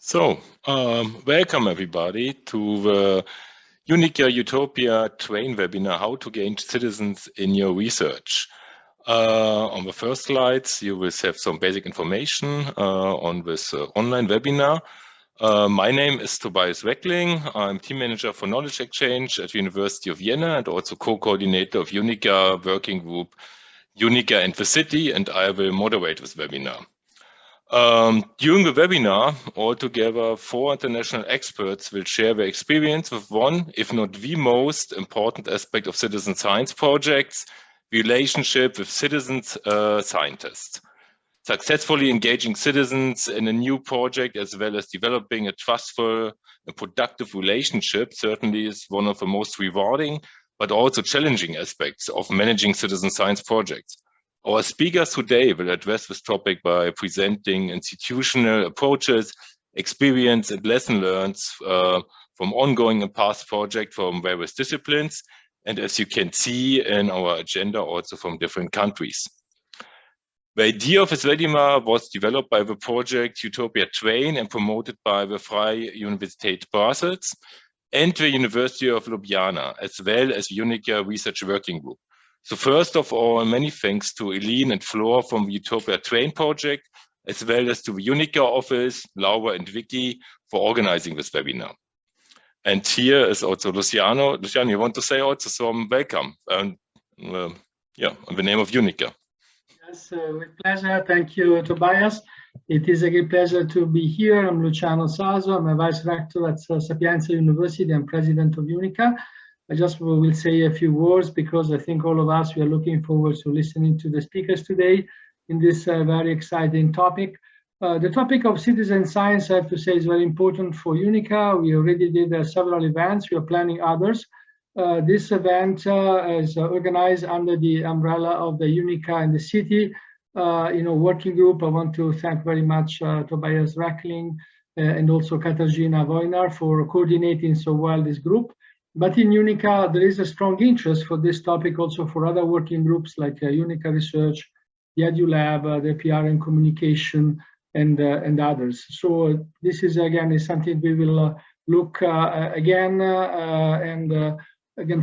Welcome everybody to the UNICA Eutopia Train webinar, How to Gain Citizens in Your Research. On the first slides, you will have some basic information on this online webinar. My name is Tobias Reckling. I'm team manager for knowledge exchange at the University of Vienna and also co-coordinator of UNICA working group UNICA and the city, and I will moderate this webinar. During the webinar, altogether 4 international experts will share their experience with one, if not the most important aspect of citizen science projects, relationship with citizens scientists. Successfully engaging citizens in a new project as well as developing a trustful and productive relationship certainly is one of the most rewarding but also challenging aspects of managing citizen science projects. Our speakers today will address this topic by presenting institutional approaches, experience and lesson learned from ongoing and past projects from various disciplines, and as you can see in our agenda, also from different countries. The idea of this webinar was developed by the project Eutopia Train and promoted by the Vrije Universiteit Brussels and the University of Ljubljana, as well as the UNICA Research Working Group. So first of all, many thanks to Eileen and Flor from the Eutopia Train project, as well as to the UNICA office, Laura and Vicky for organizing this webinar. And here is also Luciano. Luciano, you want to say also some welcome? On the name of UNICA. Yes, with pleasure. Thank you, Tobias. It is a great pleasure to be here. I'm Luciano Saso. I'm a vice rector at Sapienza University and president of UNICA. I just will say a few words because I think all of us, we are looking forward to listening to the speakers today in this very exciting topic. The topic of citizen science, I have to say, is very important for UNICA. We already did several events. We are planning others. This event is organized under the umbrella of the UNICA and the city working group. I want to thank very much Tobias Reckling and also Katarzyna Wojnar for coordinating so well this group. But in UNICA, there is a strong interest for this topic also for other working groups like UNICA Research, the EduLab, the PR and Communication, and others. So this is, again, is something we will look again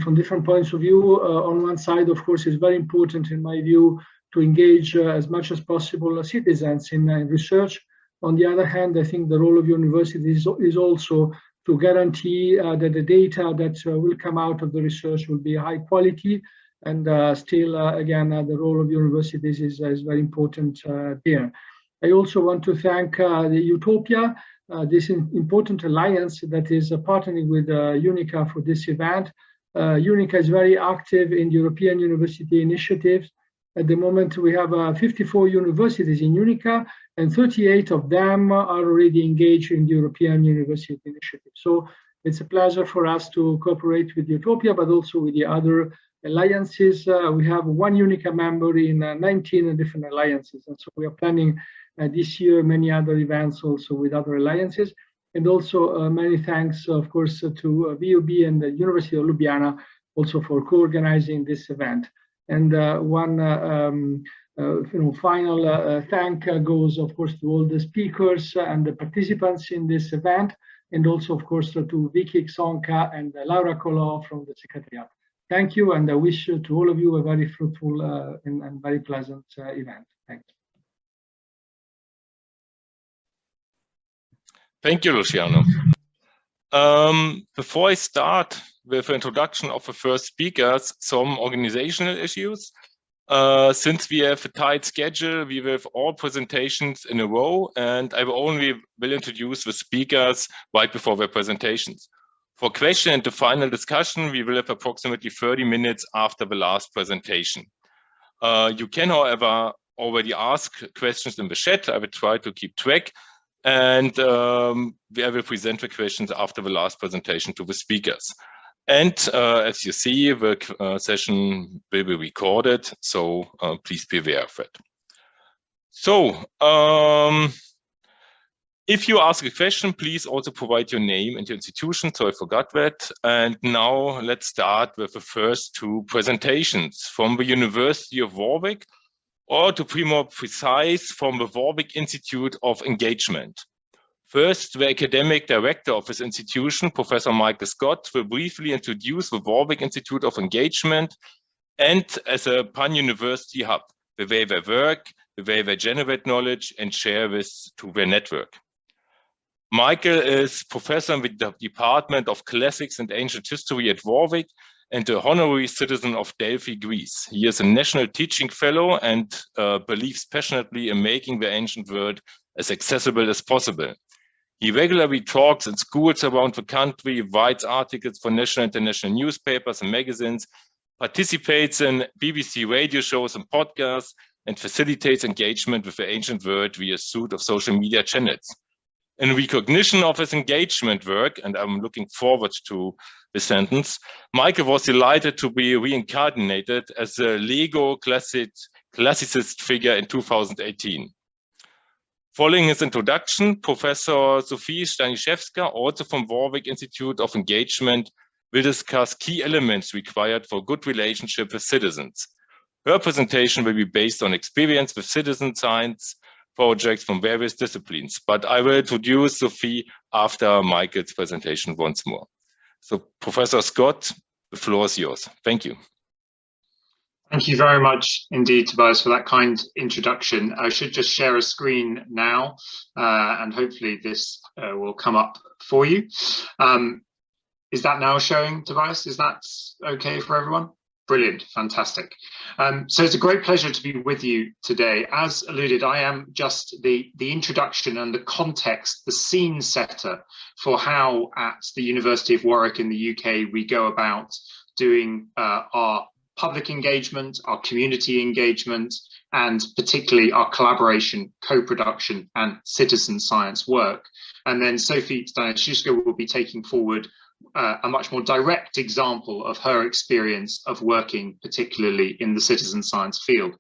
from different points of view. On one side, of course, it's very important, in my view, to engage as much as possible citizens in research. On the other hand, I think the role of universities is also to guarantee that the data that will come out of the research will be high quality. And still, again, the role of universities is very important there. I also want to thank the Eutopia, this important alliance that is partnering with UNICA for this event. UNICA is very active in European university initiatives. At the moment, we have 54 universities in UNICA, and 38 of them are already engaged in the European University Initiative. So it's a pleasure for us to cooperate with Eutopia, but also with the other alliances. We have one UNICA member in 19 different alliances. And so we are planning this year many other events also with other alliances. And also many thanks, of course, to VUB and the University of Ljubljana also for co-organizing this event. And one final thank goes, of course, to all the speakers and the participants in this event, and also, of course, to Vicky Xonka and Laura Colò from the Secretariat. Thank you, and I wish to all of you a very fruitful and very pleasant event. Thanks. Thank you, Luciano. Before I start with the introduction of the first speakers, some organizational issues. Since we have a tight schedule, we will have all presentations in a row, and I will introduce the speakers right before their presentations. For question and the final discussion, we will have approximately 30 minutes after the last presentation. You can, however, already ask questions in the chat. I will try to keep track. And I will present the questions after the last presentation to the speakers. And as you see, the session will be recorded, so please be aware of it. So, if you ask a question, please also provide your name and your institution, so I forgot that. And now let's start with the first 2 presentations from the University of Warwick, or to be more precise, from the Warwick Institute of Engagement. First, the academic director of this institution, Professor Michael Scott, will briefly introduce the Warwick Institute of Engagement and as a pan-university hub, the way they work, the way they generate knowledge and share this to their network. Michael is professor in the Department of Classics and Ancient History at Warwick and an honorary citizen of Delphi, Greece. He is a national teaching fellow and believes passionately in making the ancient world as accessible as possible. He regularly talks in schools around the country, writes articles for national and international newspapers and magazines, participates in BBC radio shows and podcasts, and facilitates engagement with the ancient world via a suite of social media channels. In recognition of his engagement work, and I'm looking forward to the sentence, Michael was delighted to be reincarnated as a Lego classicist figure in 2018. Following his introduction, Professor Sophie Staniszewska, also from Warwick Institute of Engagement, will discuss key elements required for good relationship with citizens. Her presentation will be based on experience with citizen science projects from various disciplines, but I will introduce Sophie after Michael's presentation once more. So Professor Scott, the floor is yours. Thank you. Thank you very much indeed, Tobias, for that kind introduction. I should just share a screen now, and hopefully this will come up for you. Is that now showing, Tobias? Is that okay for everyone? Brilliant, fantastic. So it's a great pleasure to be with you today. As alluded, I am just the introduction and the context, the scene setter for how at the University of Warwick in the UK we go about doing our public engagement, our community engagement, and particularly our collaboration, co-production and citizen science work. And then Sophie Staniszewska will be taking forward a much more direct example of her experience of working particularly in the citizen science field.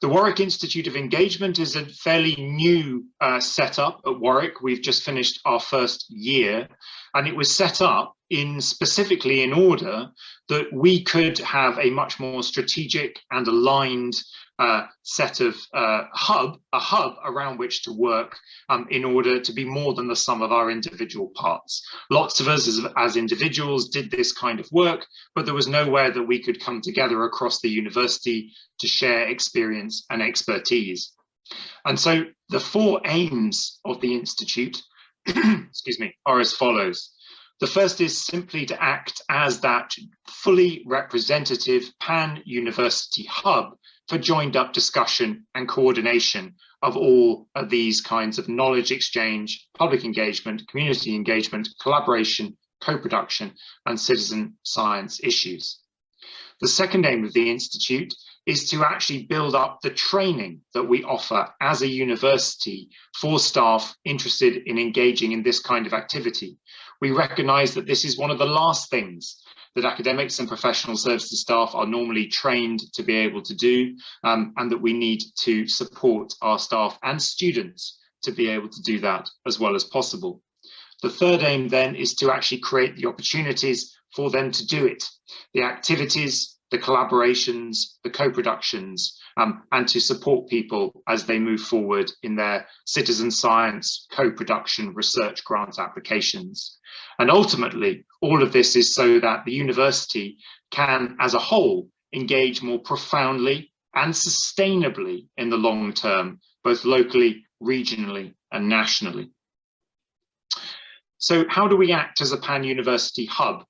The Warwick Institute of Engagement is a fairly new setup at Warwick. We've just finished our first year, and it was set up specifically in order that we could have a much more strategic and aligned set of a hub around which to work in order to be more than the sum of our individual parts. Lots of us as individuals did this kind of work, but there was nowhere that we could come together across the university to share experience and expertise. And so the four aims of the Institute excuse me, are as follows. The first is simply to act as that fully representative pan-university hub for joined up discussion and coordination of all of these kinds of knowledge exchange, public engagement, community engagement, collaboration, co-production, and citizen science issues. The second aim of the Institute is to actually build up the training that we offer as a university for staff interested in engaging in this kind of activity. We recognise that this is one of the last things that academics and professional services staff are normally trained to be able to do, and that we need to support our staff and students to be able to do that as well as possible. The third aim then is to actually create the opportunities for them to do it, the activities, the collaborations, the co-productions, and to support people as they move forward in their citizen science, co-production, research grant applications. And ultimately, all of this is so that the university can, as a whole, engage more profoundly and sustainably in the long term, both locally, regionally, and nationally. So how do we act as a pan-university hub?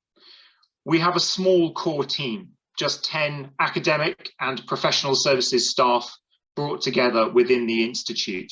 We have a small core team, just 10 academic and professional services staff brought together within the Institute.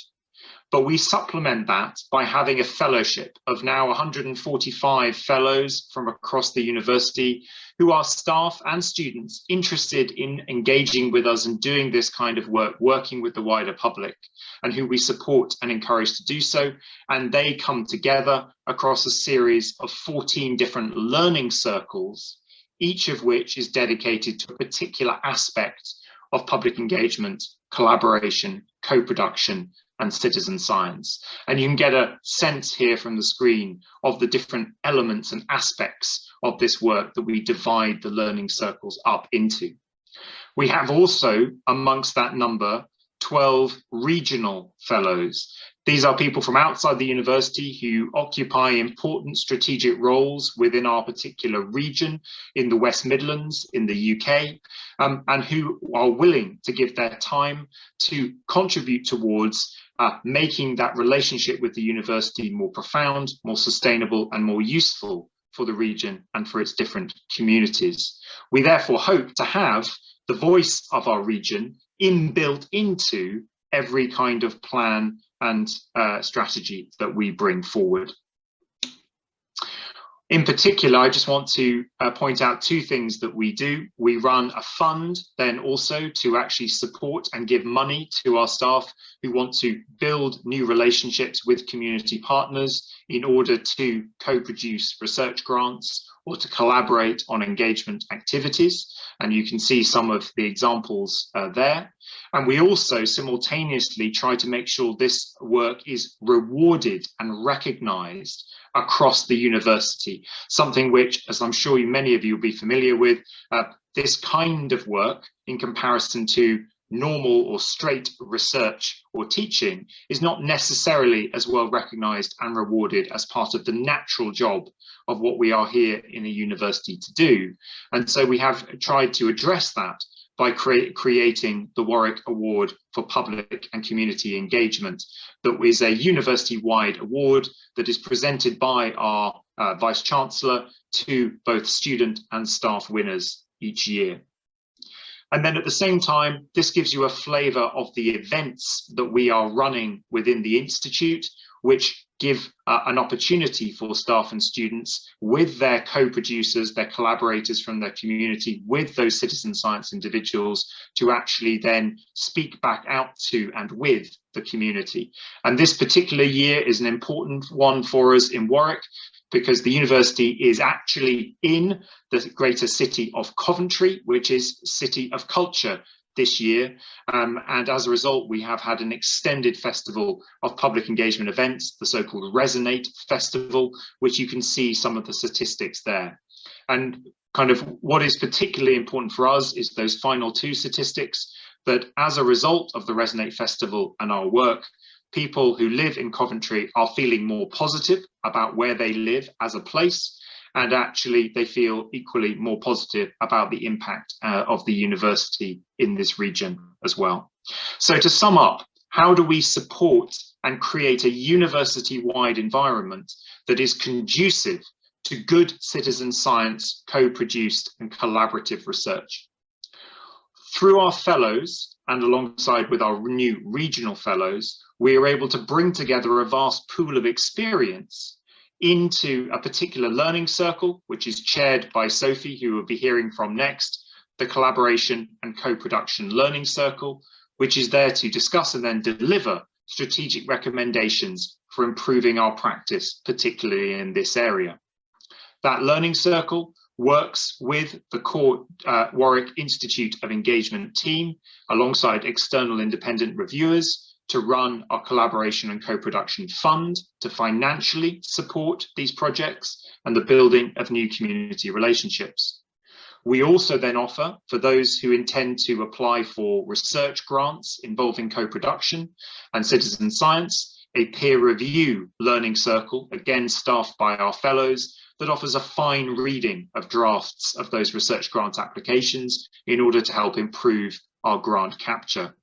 But we supplement that by having a fellowship of now 145 fellows from across the university who are staff and students interested in engaging with us and doing this kind of work, working with the wider public, and who we support and encourage to do so. And they come together across a series of 14 different learning circles, each of which is dedicated to a particular aspect of public engagement, collaboration, co-production, and citizen science. And you can get a sense here from the screen of the different elements and aspects of this work that we divide the learning circles up into. We have also, amongst that number, 12 regional fellows. These are people from outside the university who occupy important strategic roles within our particular region in the West Midlands, in the UK, and who are willing to give their time to contribute towards making that relationship with the university more profound, more sustainable, and more useful for the region and for its different communities. We therefore hope to have the voice of our region inbuilt into every kind of plan and strategy that we bring forward. In particular, I just want to point out two things that we do. We run a fund then also to actually support and give money to our staff who want to build new relationships with community partners in order to co-produce research grants or to collaborate on engagement activities. And you can see some of the examples there. And we also simultaneously try to make sure this work is rewarded and recognized across the university, something which, as I'm sure many of you will be familiar with, this kind of work in comparison to normal or straight research or teaching is not necessarily as well recognized and rewarded as part of the natural job of what we are here in a university to do. And so we have tried to address that by creating the Warwick Award for Public and Community Engagement. That is a university-wide award that is presented by our Vice-Chancellor to both student and staff winners each year. And then at the same time, this gives you a flavour of the events that we are running within the Institute, which give an opportunity for staff and students with their co-producers, their collaborators from their community, with those citizen science individuals to actually then speak back out to and with the community. And this particular year is an important one for us in Warwick, because the university is actually in the greater city of Coventry, which is City of Culture this year. And as a result, we have had an extended festival of public engagement events, the so-called Resonate Festival, which you can see some of the statistics there. And kind of what is particularly important for us is those final two statistics, that as a result of the Resonate Festival and our work, people who live in Coventry are feeling more positive about where they live as a place, and actually they feel equally more positive about the impact of the university in this region as well. So to sum up, how do we support and create a university-wide environment that is conducive to good citizen science, co-produced and collaborative research? Through our fellows, and alongside with our new regional fellows, we are able to bring together a vast pool of experience into a particular learning circle, which is chaired by Sophie, who we'll be hearing from next, the Collaboration and Co-Production Learning Circle, which is there to discuss and then deliver strategic recommendations for improving our practice, particularly in this area. That learning circle works with the core Warwick Institute of Engagement team, alongside external independent reviewers, to run our collaboration and co-production fund to financially support these projects and the building of new community relationships. We also then offer, for those who intend to apply for research grants involving co-production and citizen science, a peer review learning circle, again staffed by our fellows, that offers a fine reading of drafts of those research grant applications in order to help improve our grant capture.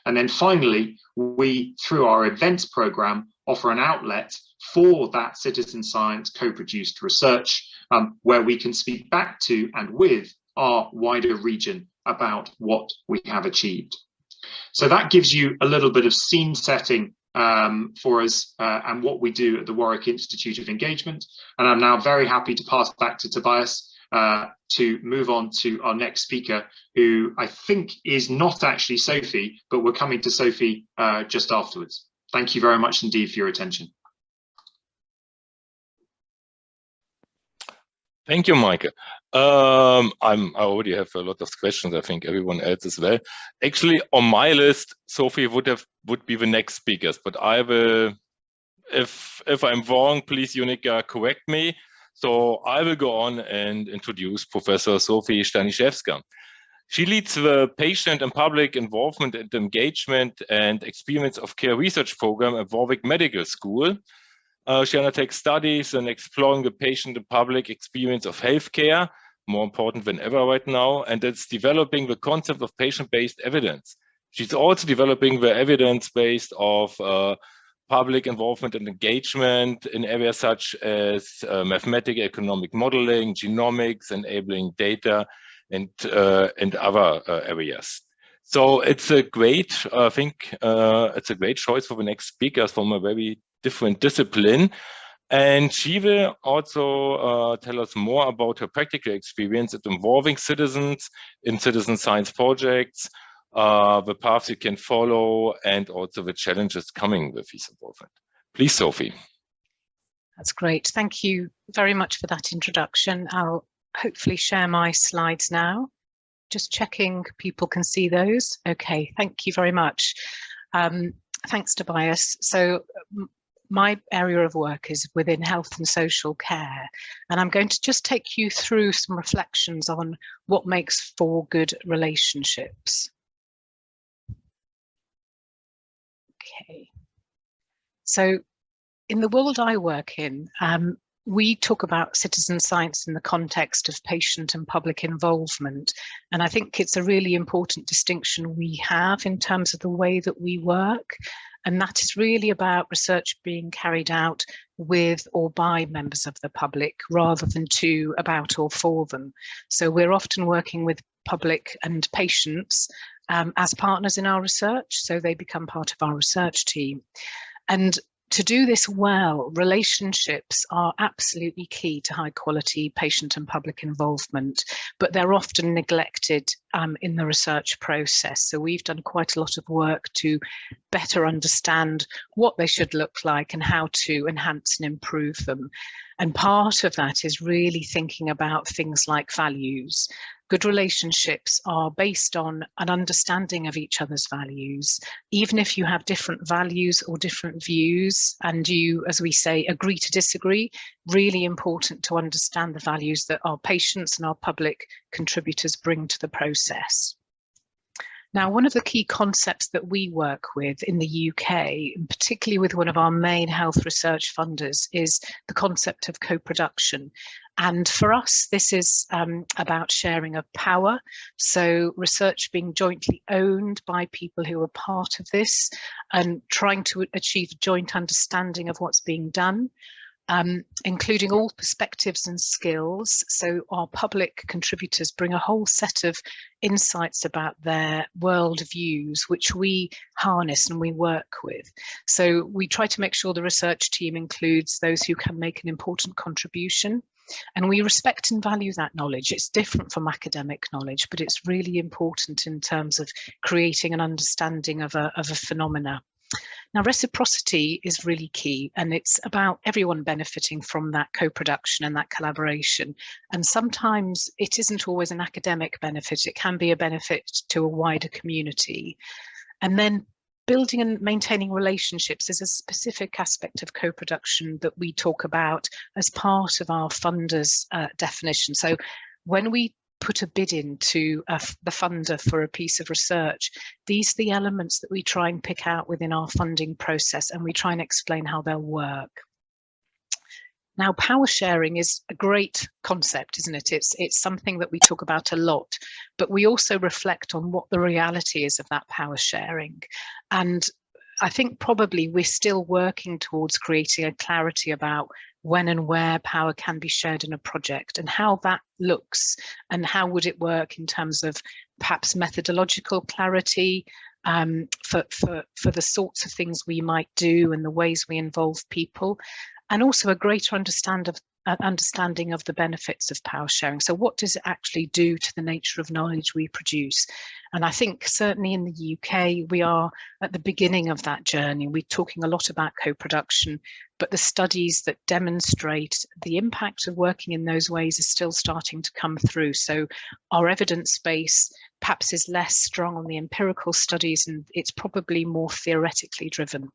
And then finally, we, through our events program, offer an outlet for that citizen science co-produced research, where we can speak back to and with our wider region about what we have achieved. So that gives you a little bit of scene setting for us and what we do at the Warwick Institute of Engagement. And I'm now very happy to pass back to Tobias to move on to our next speaker, who I think is not actually Sophie, but we're coming to Sophie just afterwards. Thank you very much indeed for your attention. Thank you, Michael. I already have a lot of questions. I think everyone else as well. Actually, on my list, Sophie would be the next speakers, but I will, if I'm wrong, please UNICA correct me. So I will go on and introduce Professor Sophie Staniszewska. She leads the Patient and Public Involvement and Engagement and Experience of Care Research Program at Warwick Medical School. She undertakes studies in exploring the patient and public experience of healthcare, more important than ever right now, and it's developing the concept of patient-based evidence. She's also developing the evidence based of public involvement and engagement in areas such as mathematical economic modeling, genomics, enabling data, and other areas. So it's a great, I think, it's a great choice for the next speakers from a very different discipline. And she will also tell us more about her practical experience at involving citizens in citizen science projects, the paths you can follow, and also the challenges coming with this involvement. Please, Sophie. That's great. Thank you very much for that introduction. I'll hopefully share my slides now. Just checking people can see those. Okay, thank you very much. Thanks, Tobias. So my area of work is within health and social care, and I'm going to just take you through some reflections on what makes for good relationships. Okay, so in the world I work in, we talk about citizen science in the context of patient and public involvement, and I think it's a really important distinction we have in terms of the way that we work, and that is really about research being carried out with or by members of the public rather than to, about or for them. So we're often working with public and patients as partners in our research, so they become part of our research team. And to do this well, relationships are absolutely key to high quality patient and public involvement, but they're often neglected in the research process. So we've done quite a lot of work to better understand what they should look like and how to enhance and improve them. And part of that is really thinking about things like values. Good relationships are based on an understanding of each other's values. Even if you have different values or different views and you, as we say, agree to disagree, really important to understand the values that our patients and our public contributors bring to the process. Now, one of the key concepts that we work with in the UK, and particularly with one of our main health research funders, is the concept of co-production. And for us, this is about sharing of power. So research being jointly owned by people who are part of this and trying to achieve a joint understanding of what's being done. Including all perspectives and skills. So our public contributors bring a whole set of insights about their world views, which we harness and we work with. So we try to make sure the research team includes those who can make an important contribution. And we respect and value that knowledge. It's different from academic knowledge, but it's really important in terms of creating an understanding of a phenomena. Now, reciprocity is really key, and it's about everyone benefiting from that co-production and that collaboration. And sometimes it isn't always an academic benefit, it can be a benefit to a wider community. And then building and maintaining relationships is a specific aspect of co-production that we talk about as part of our funders' definition. So when we put a bid into the funder for a piece of research, these are the elements that we try and pick out within our funding process, and we try and explain how they'll work. Now, power sharing is a great concept, isn't it? It's something that we talk about a lot, but we also reflect on what the reality is of that power sharing. And I think probably we're still working towards creating a clarity about when and where power can be shared in a project and how that looks and how would it work in terms of perhaps methodological clarity for the sorts of things we might do and the ways we involve people, and also a greater understanding of the benefits of power sharing. So what does it actually do to the nature of knowledge we produce? And I think certainly in the UK, we are at the beginning of that journey. We're talking a lot about co-production, but the studies that demonstrate the impact of working in those ways are still starting to come through. So our evidence base perhaps is less strong on the empirical studies, and it's probably more theoretically driven.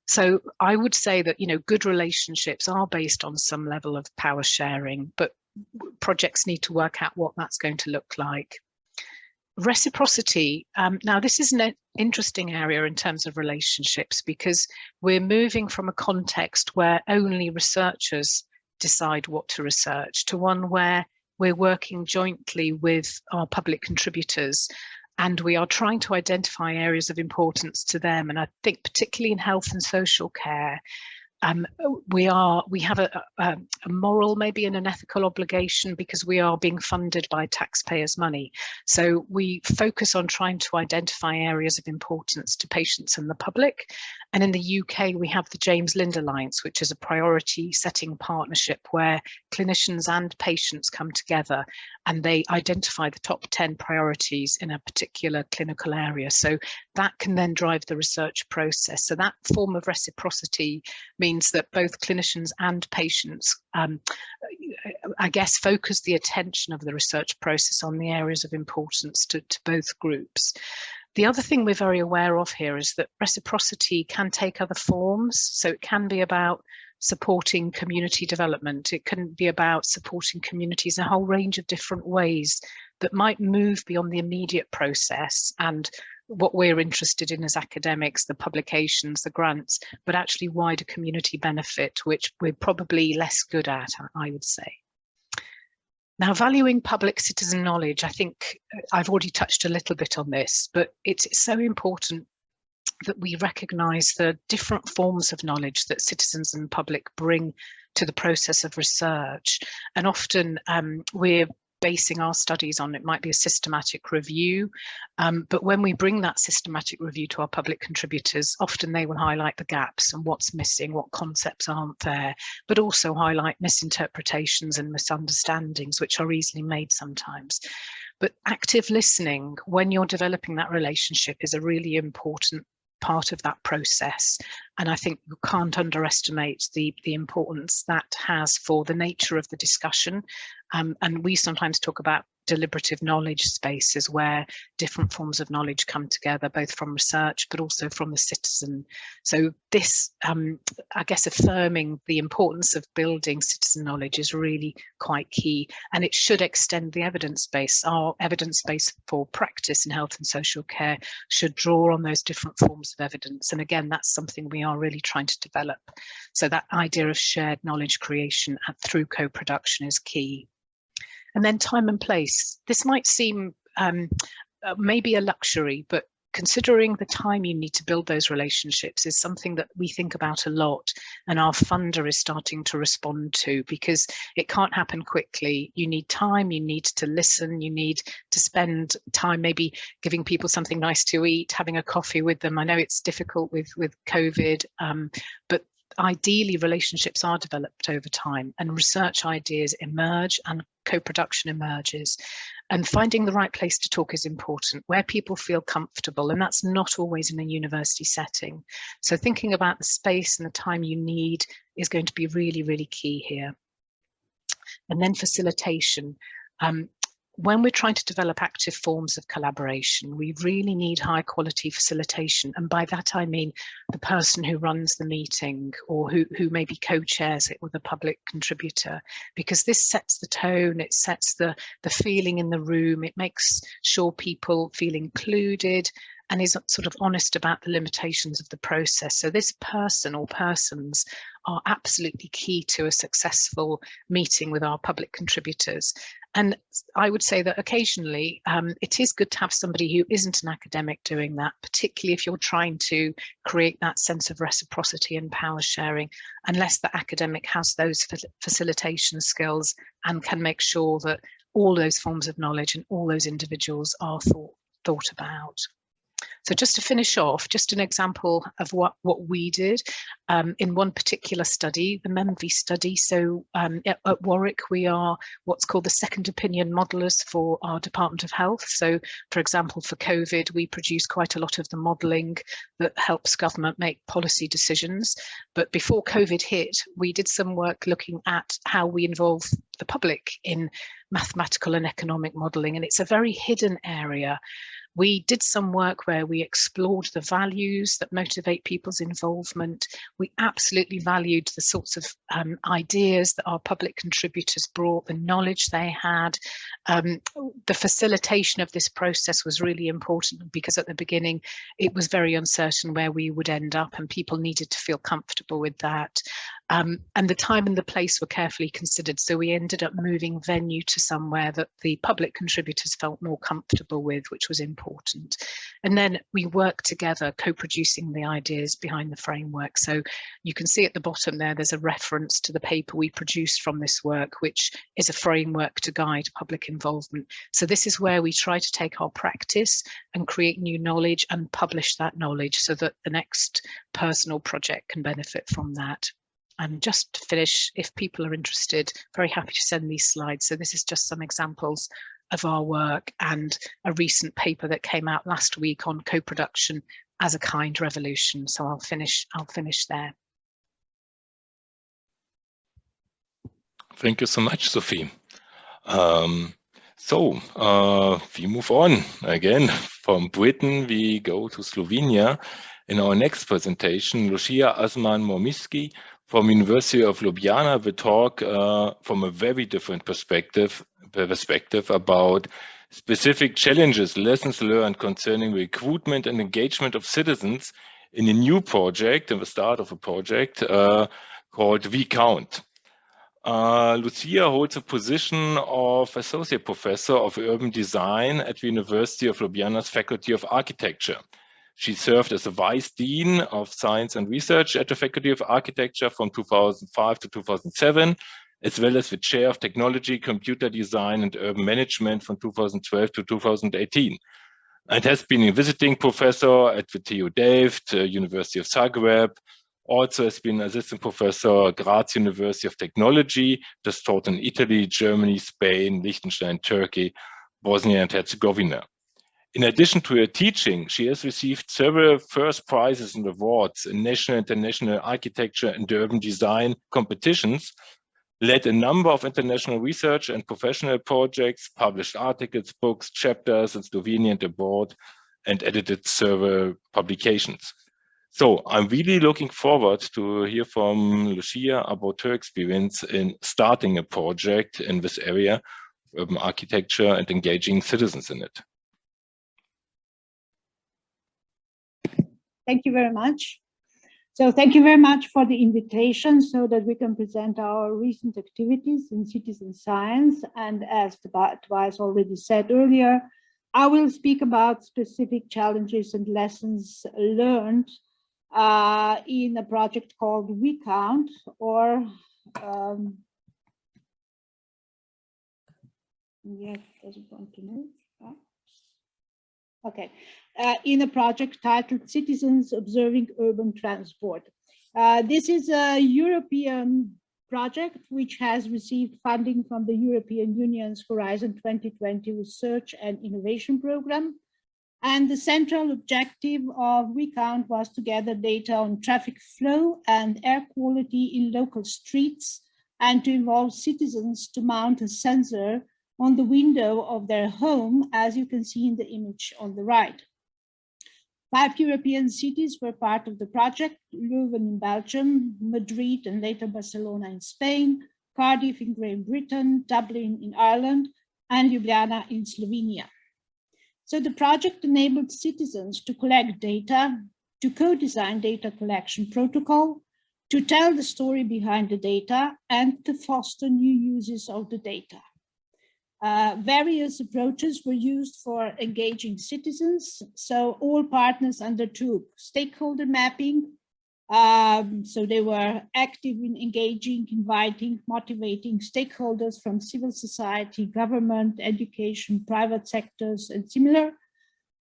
So I would say that, you know, good relationships are based on some level of power sharing, but projects need to work out what that's going to look like. Reciprocity. Now, this is an interesting area in terms of relationships, because we're moving from a context where only researchers decide what to research to one where we're working jointly with our public contributors, and we are trying to identify areas of importance to them. And I think particularly in health and social care, we have a moral, maybe, and an ethical obligation, because we are being funded by taxpayers' money. So we focus on trying to identify areas of importance to patients and the public. And in the UK, we have the James Lind Alliance, which is a priority setting partnership where clinicians and patients come together and they identify the top 10 priorities in a particular clinical area. So that can then drive the research process. So that form of reciprocity means that both clinicians and patients, I guess, focus the attention of the research process on the areas of importance to both groups. The other thing we're very aware of here is that reciprocity can take other forms. So it can be about supporting community development. It can be about supporting communities in a whole range of different ways that might move beyond the immediate process and what we're interested in as academics, the publications, the grants, but actually wider community benefit, which we're probably less good at, I would say. Now, valuing public citizen knowledge, I think I've already touched a little bit on this, but it's so important that we recognise the different forms of knowledge that citizens and public bring to the process of research. And often we're basing our studies on, it might be a systematic review, but when we bring that systematic review to our public contributors, often they will highlight the gaps and what's missing, what concepts aren't there, but also highlight misinterpretations and misunderstandings, which are easily made sometimes. But active listening, when you're developing that relationship, is a really important part of that process. And I think you can't underestimate the importance that has for the nature of the discussion. And we sometimes talk about deliberative knowledge spaces where different forms of knowledge come together, both from research, but also from the citizen. So this, I guess, affirming the importance of building citizen knowledge is really quite key. And it should extend the evidence base. Our evidence base for practice in health and social care should draw on those different forms of evidence. And again, that's something we are really trying to develop. So that idea of shared knowledge creation through co-production is key. And then time and place. This might seem maybe a luxury, but considering the time you need to build those relationships is something that we think about a lot, and our funder is starting to respond to, because it can't happen quickly. You need time, you need to listen, you need to spend time maybe giving people something nice to eat, having a coffee with them. I know it's difficult with COVID, but ideally relationships are developed over time and research ideas emerge and co-production emerges. And finding the right place to talk is important, where people feel comfortable, and that's not always in a university setting. So thinking about the space and the time you need is going to be really, really key here. And then facilitation. When we're trying to develop active forms of collaboration, we really need high quality facilitation. And by that, I mean the person who runs the meeting or who maybe co-chairs it with a public contributor, because this sets the tone, it sets the feeling in the room, it makes sure people feel included and is sort of honest about the limitations of the process. So this person or persons are absolutely key to a successful meeting with our public contributors. And I would say that occasionally it is good to have somebody who isn't an academic doing that, particularly if you're trying to create that sense of reciprocity and power sharing, unless the academic has those facilitation skills and can make sure that all those forms of knowledge and all those individuals are thought about. So just to finish off, just an example of what we did in one particular study, the MEMV study. So at Warwick, we are what's called the second opinion modelers for our Department of Health. So for example, for COVID, we produce quite a lot of the modelling that helps government make policy decisions. But before COVID hit, we did some work looking at how we involve the public in mathematical and economic modelling. And it's a very hidden area. We did some work where we explored the values that motivate people's involvement. We absolutely valued the sorts of ideas that our public contributors brought, the knowledge they had. The facilitation of this process was really important because at the beginning it was very uncertain where we would end up, and people needed to feel comfortable with that. And the time and the place were carefully considered, so we ended up moving venue to somewhere that the public contributors felt more comfortable with, which was important. And then we worked together, co-producing the ideas behind the framework. So you can see at the bottom there, there's a reference to the paper we produced from this work, which is a framework to guide public involvement. So this is where we try to take our practice and create new knowledge and publish that knowledge so that the next personal project can benefit from that. And just to finish, if people are interested, very happy to send these slides. So this is just some examples of our work and a recent paper that came out last week on co-production as a kind revolution. So I'll finish there. Thank you so much, Sophie. We move on again from Britain. We go to Slovenia. In our next presentation, Lucija Momirski from University of Ljubljana will talk from a very different perspective about specific challenges, lessons learned concerning recruitment and engagement of citizens in a new project, in the start of a project called WeCount. Lucija holds a position of Associate Professor of Urban Design at the University of Ljubljana's Faculty of Architecture. She served as a Vice Dean of Science and Research at the Faculty of Architecture from 2005 to 2007, as well as the Chair of Technology, Computer Design and Urban Management from 2012 to 2018. And has been a visiting professor at the TU Delft, University of Zagreb. Also has been assistant professor at Graz University of Technology, just taught in Italy, Germany, Spain, Liechtenstein, Turkey, Bosnia and Herzegovina. In addition to her teaching, she has received several first prizes and awards in national and international architecture and urban design competitions, led a number of international research and professional projects, published articles, books, chapters in Slovenia and abroad, and edited several publications. So I'm really looking forward to hear from Lucija about her experience in starting a project in this area of urban architecture and engaging citizens in it. Thank you very much. So thank you very much for the invitation so that we can present our recent activities in citizen science. And as Tobias already said earlier, I will speak about specific challenges and lessons learned in a project called WeCount, or yes, doesn't want to move. Okay, in a project titled Citizens Observing Urban Transport. This is a European project which has received funding from the European Union's Horizon 2020 Research and Innovation Program. And the central objective of WeCount was to gather data on traffic flow and air quality in local streets and to involve citizens to mount a sensor on the window of their home, as you can see in the image on the right. 5 European cities were part of the project: Leuven in Belgium, Madrid and later Barcelona in Spain, Cardiff in Great Britain, Dublin in Ireland, and Ljubljana in Slovenia. So the project enabled citizens to collect data, to co-design data collection protocol, to tell the story behind the data, and to foster new uses of the data. Various approaches were used for engaging citizens. So all partners undertook stakeholder mapping. So they were active in engaging, inviting, motivating stakeholders from civil society, government, education, private sectors, and similar.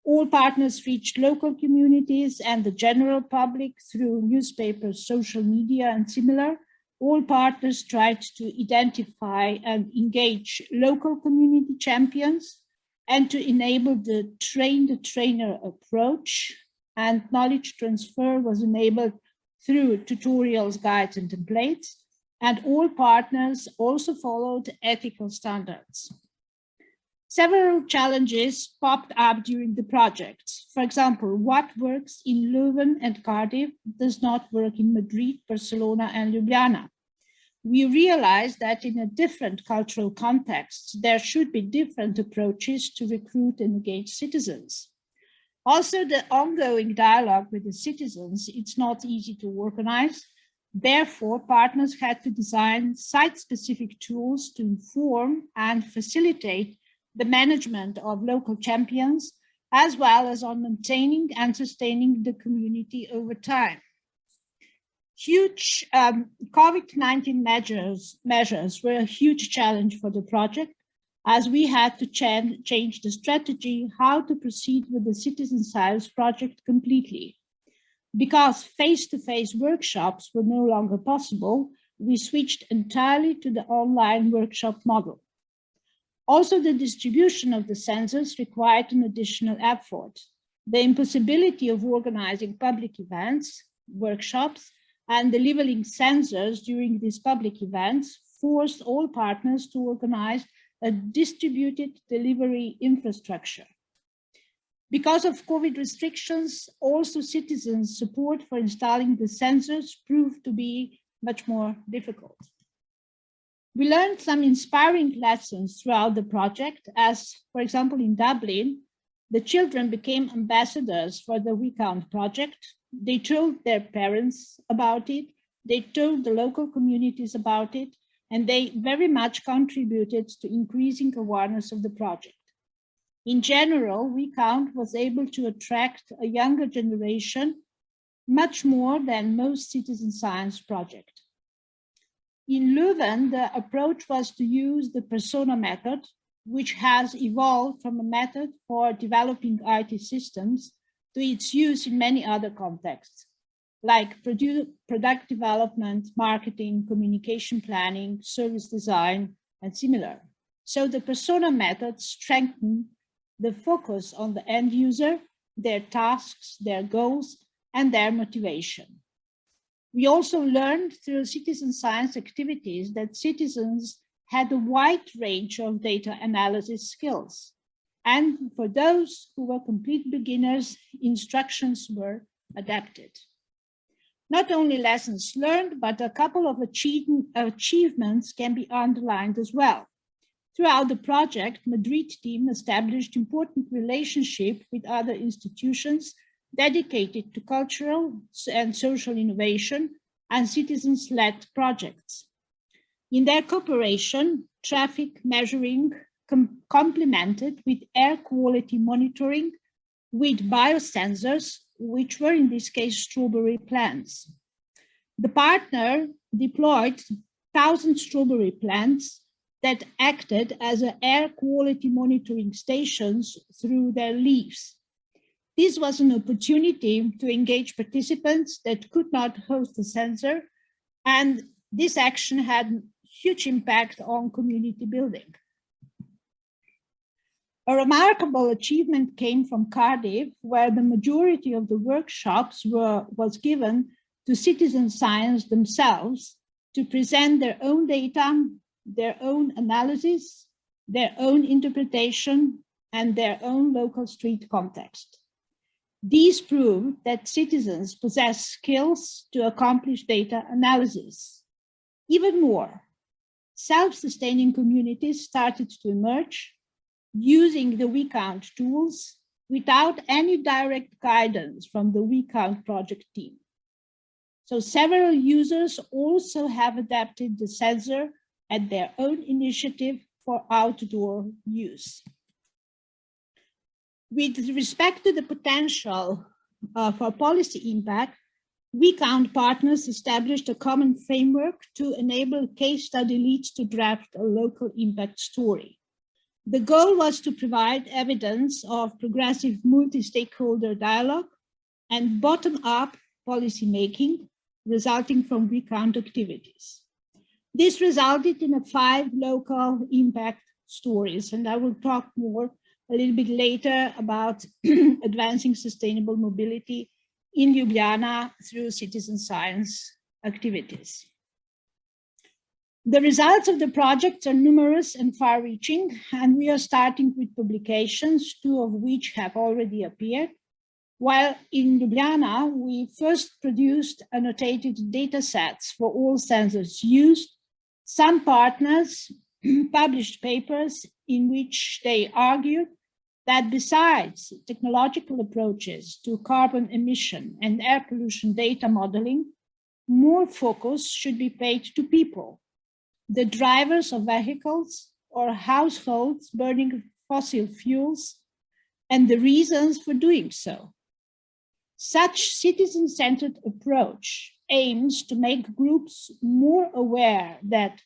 All partners reached local communities and the general public through newspapers, social media, and similar. All partners tried to identify and engage local community champions and to enable the train-the-trainer approach, and knowledge transfer was enabled through tutorials, guides, and templates, and all partners also followed ethical standards. Several challenges popped up during the project. For example, what works in Leuven and Cardiff does not work in Madrid, Barcelona, and Ljubljana. We realized that in a different cultural context, there should be different approaches to recruit and engage citizens. Also, the ongoing dialogue with the citizens, it's not easy to organize. Therefore, partners had to design site-specific tools to inform and facilitate the management of local champions, as well as on maintaining and sustaining the community over time. Huge COVID-19 measures were a huge challenge for the project, as we had to change the strategy how to proceed with the citizen science project completely. Because face-to-face workshops were no longer possible, we switched entirely to the online workshop model. Also, the distribution of the sensors required an additional effort. The impossibility of organizing public events, workshops, and delivering sensors during these public events forced all partners to organize a distributed delivery infrastructure. Because of COVID restrictions, also citizens' support for installing the sensors proved to be much more difficult. We learned some inspiring lessons throughout the project, as, for example, in Dublin, the children became ambassadors for the WeCount project. They told their parents about it, they told the local communities about it, and they very much contributed to increasing awareness of the project. In general, WeCount was able to attract a younger generation much more than most citizen science projects. In Leuven, the approach was to use the persona method, which has evolved from a method for developing IT systems to its use in many other contexts, like product development, marketing, communication planning, service design, and similar. So the persona method strengthened the focus on the end user, their tasks, their goals, and their motivation. We also learned through citizen science activities that citizens had a wide range of data analysis skills. And for those who were complete beginners, instructions were adapted. Not only lessons learned, but a couple of achievements can be underlined as well. Throughout the project, Madrid team established important relationships with other institutions dedicated to cultural and social innovation and citizens-led projects. In their cooperation, traffic measuring complemented with air quality monitoring with biosensors, which were in this case strawberry plants. The partner deployed 1,000 strawberry plants that acted as air quality monitoring stations through their leaves. This was an opportunity to engage participants that could not host a sensor, and this action had huge impact on community building. A remarkable achievement came from Cardiff, where the majority of the workshops was given to citizen science themselves to present their own data, their own analysis, their own interpretation, and their own local street context. These prove that citizens possess skills to accomplish data analysis. Even more, self-sustaining communities started to emerge using the WeCount tools without any direct guidance from the WeCount project team. So several users also have adapted the sensor at their own initiative for outdoor use. With respect to the potential for policy impact, WeCount partners established a common framework to enable case study leads to draft a local impact story. The goal was to provide evidence of progressive multi-stakeholder dialogue and bottom-up policy making resulting from WeCount activities. This resulted in 5 local impact stories, and I will talk more a little bit later about advancing sustainable mobility in Ljubljana through citizen science activities. The results of the projects are numerous and far-reaching, and we are starting with publications, 2 of which have already appeared. While in Ljubljana, we first produced annotated data sets for all sensors used. Some partners published papers in which they argued that besides technological approaches to carbon emission and air pollution data modeling, more focus should be paid to people, the drivers of vehicles or households burning fossil fuels, and the reasons for doing so. Such citizen-centered approach aims to make groups more aware that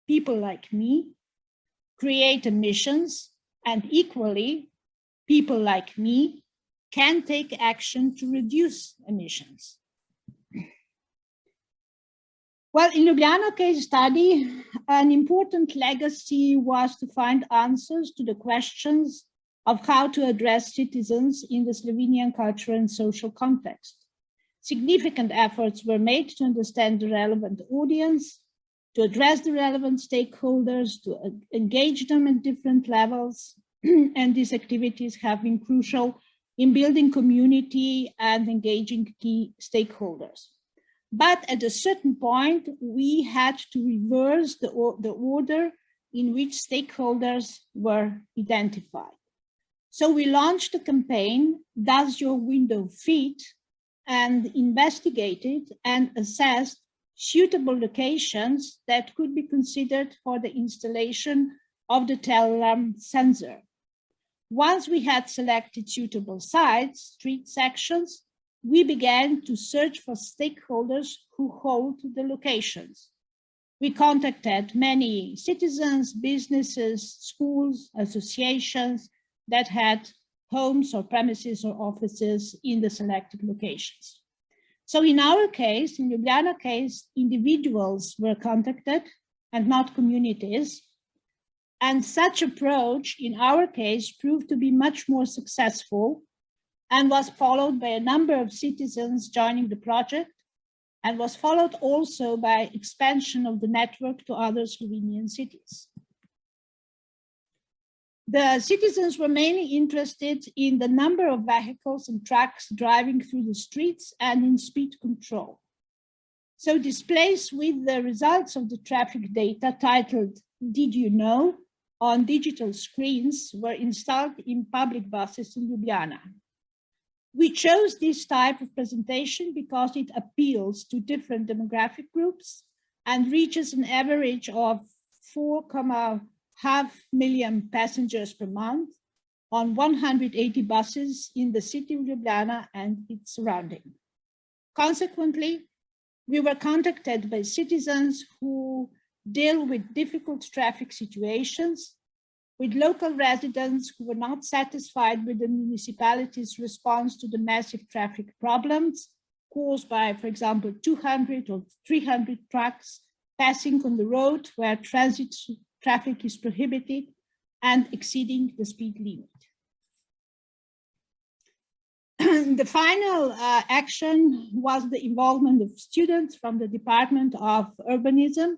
people like me create emissions, and equally, people like me can take action to reduce emissions. Well, in Ljubljana case study, an important legacy was to find answers to the questions of how to address citizens in the Slovenian cultural and social context. Significant efforts were made to understand the relevant audience, to address the relevant stakeholders, to engage them at different levels, and these activities have been crucial in building community and engaging key stakeholders. But at a certain point, we had to reverse the order in which stakeholders were identified. So we launched a campaign, Does Your Window Fit? And investigated and assessed suitable locations that could be considered for the installation of the tell-alarm sensor. Once we had selected suitable sites, street sections, we began to search for stakeholders who hold the locations. We contacted many citizens, businesses, schools, associations that had homes or premises or offices in the selected locations. So in our case, in Ljubljana case, individuals were contacted and not communities. And such approach in our case proved to be much more successful and was followed by a number of citizens joining the project, and was followed also by expansion of the network to other Slovenian cities. The citizens were mainly interested in the number of vehicles and trucks driving through the streets and in speed control. So displays with the results of the traffic data titled, Did You Know?, on digital screens were installed in public buses in Ljubljana. We chose this type of presentation because it appeals to different demographic groups and reaches an average of 4.5 million passengers per month on 180 buses in the city of Ljubljana and its surrounding. Consequently, we were contacted by citizens who deal with difficult traffic situations, with local residents who were not satisfied with the municipality's response to the massive traffic problems caused by, for example, 200 or 300 trucks passing on the road where transit traffic is prohibited and exceeding the speed limit. The final action was the involvement of students from the Department of Urbanism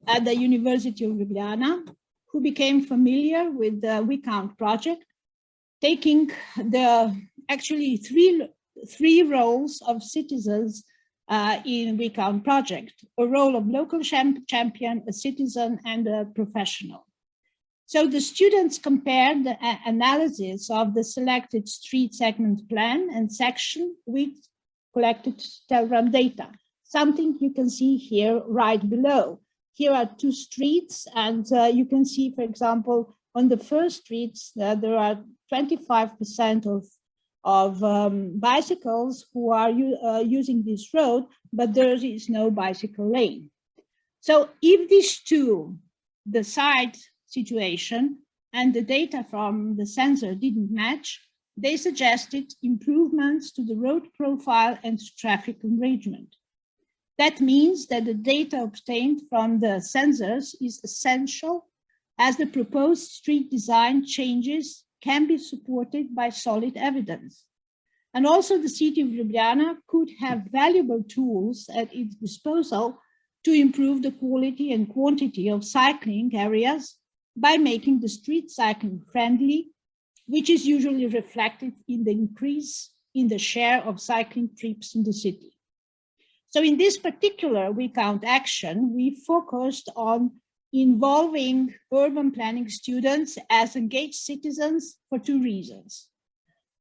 at the University of Ljubljana, who became familiar with the WeCount project, taking the actually three roles of citizens in WeCount project, a role of local champion, a citizen, and a professional. So the students compared the analysis of the selected street segment plan and section with collected telegram data, something you can see here right below. Here are 2 streets, and you can see, for example, on the first streets, there are 25% of bicycles who are using this road, but there is no bicycle lane. So if these two, the side situation and the data from the sensor didn't match, they suggested improvements to the road profile and traffic arrangement. That means that the data obtained from the sensors is essential, as the proposed street design changes can be supported by solid evidence. And also the city of Ljubljana could have valuable tools at its disposal to improve the quality and quantity of cycling areas by making the street cycling friendly, which is usually reflected in the increase in the share of cycling trips in the city. So in this particular WeCount action, we focused on involving urban planning students as engaged citizens for two reasons.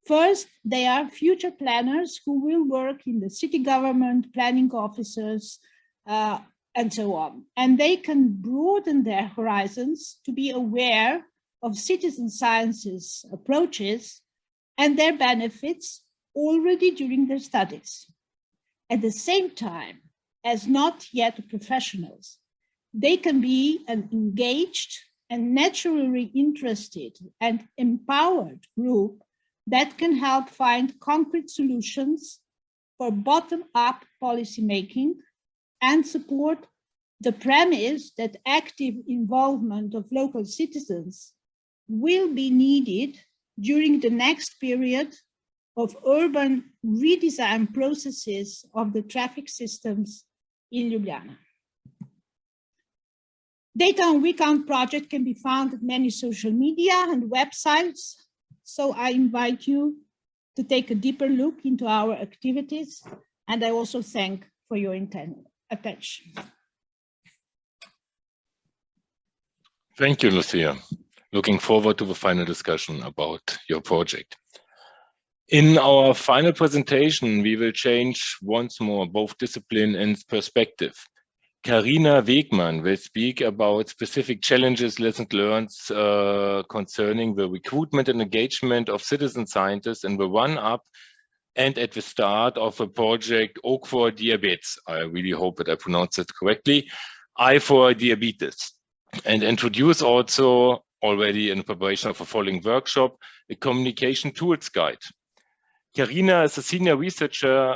First, they are future planners who will work in the city government, planning officers, and so on. And they can broaden their horizons to be aware of citizen sciences approaches and their benefits already during their studies. At the same time, as not yet professionals, they can be an engaged and naturally interested and empowered group that can help find concrete solutions for bottom-up policymaking and support the premise that active involvement of local citizens will be needed during the next period of urban redesign processes of the traffic systems in Ljubljana. Data on WeCount project can be found at many social media and websites, so I invite you to take a deeper look into our activities, and I also thank for your attention. Thank you, Lucia. Looking forward to the final discussion about your project. In our final presentation, we will change once more both discipline and perspective. Carina Veeckman will speak about specific challenges, lessons learned concerning the recruitment and engagement of citizen scientists in the run-up and at the start of the project O for Diabetes. I really hope that I pronounced it correctly. I for Diabetes. And introduce also, already in preparation of the following workshop, a communication tools guide. Carina is a senior researcher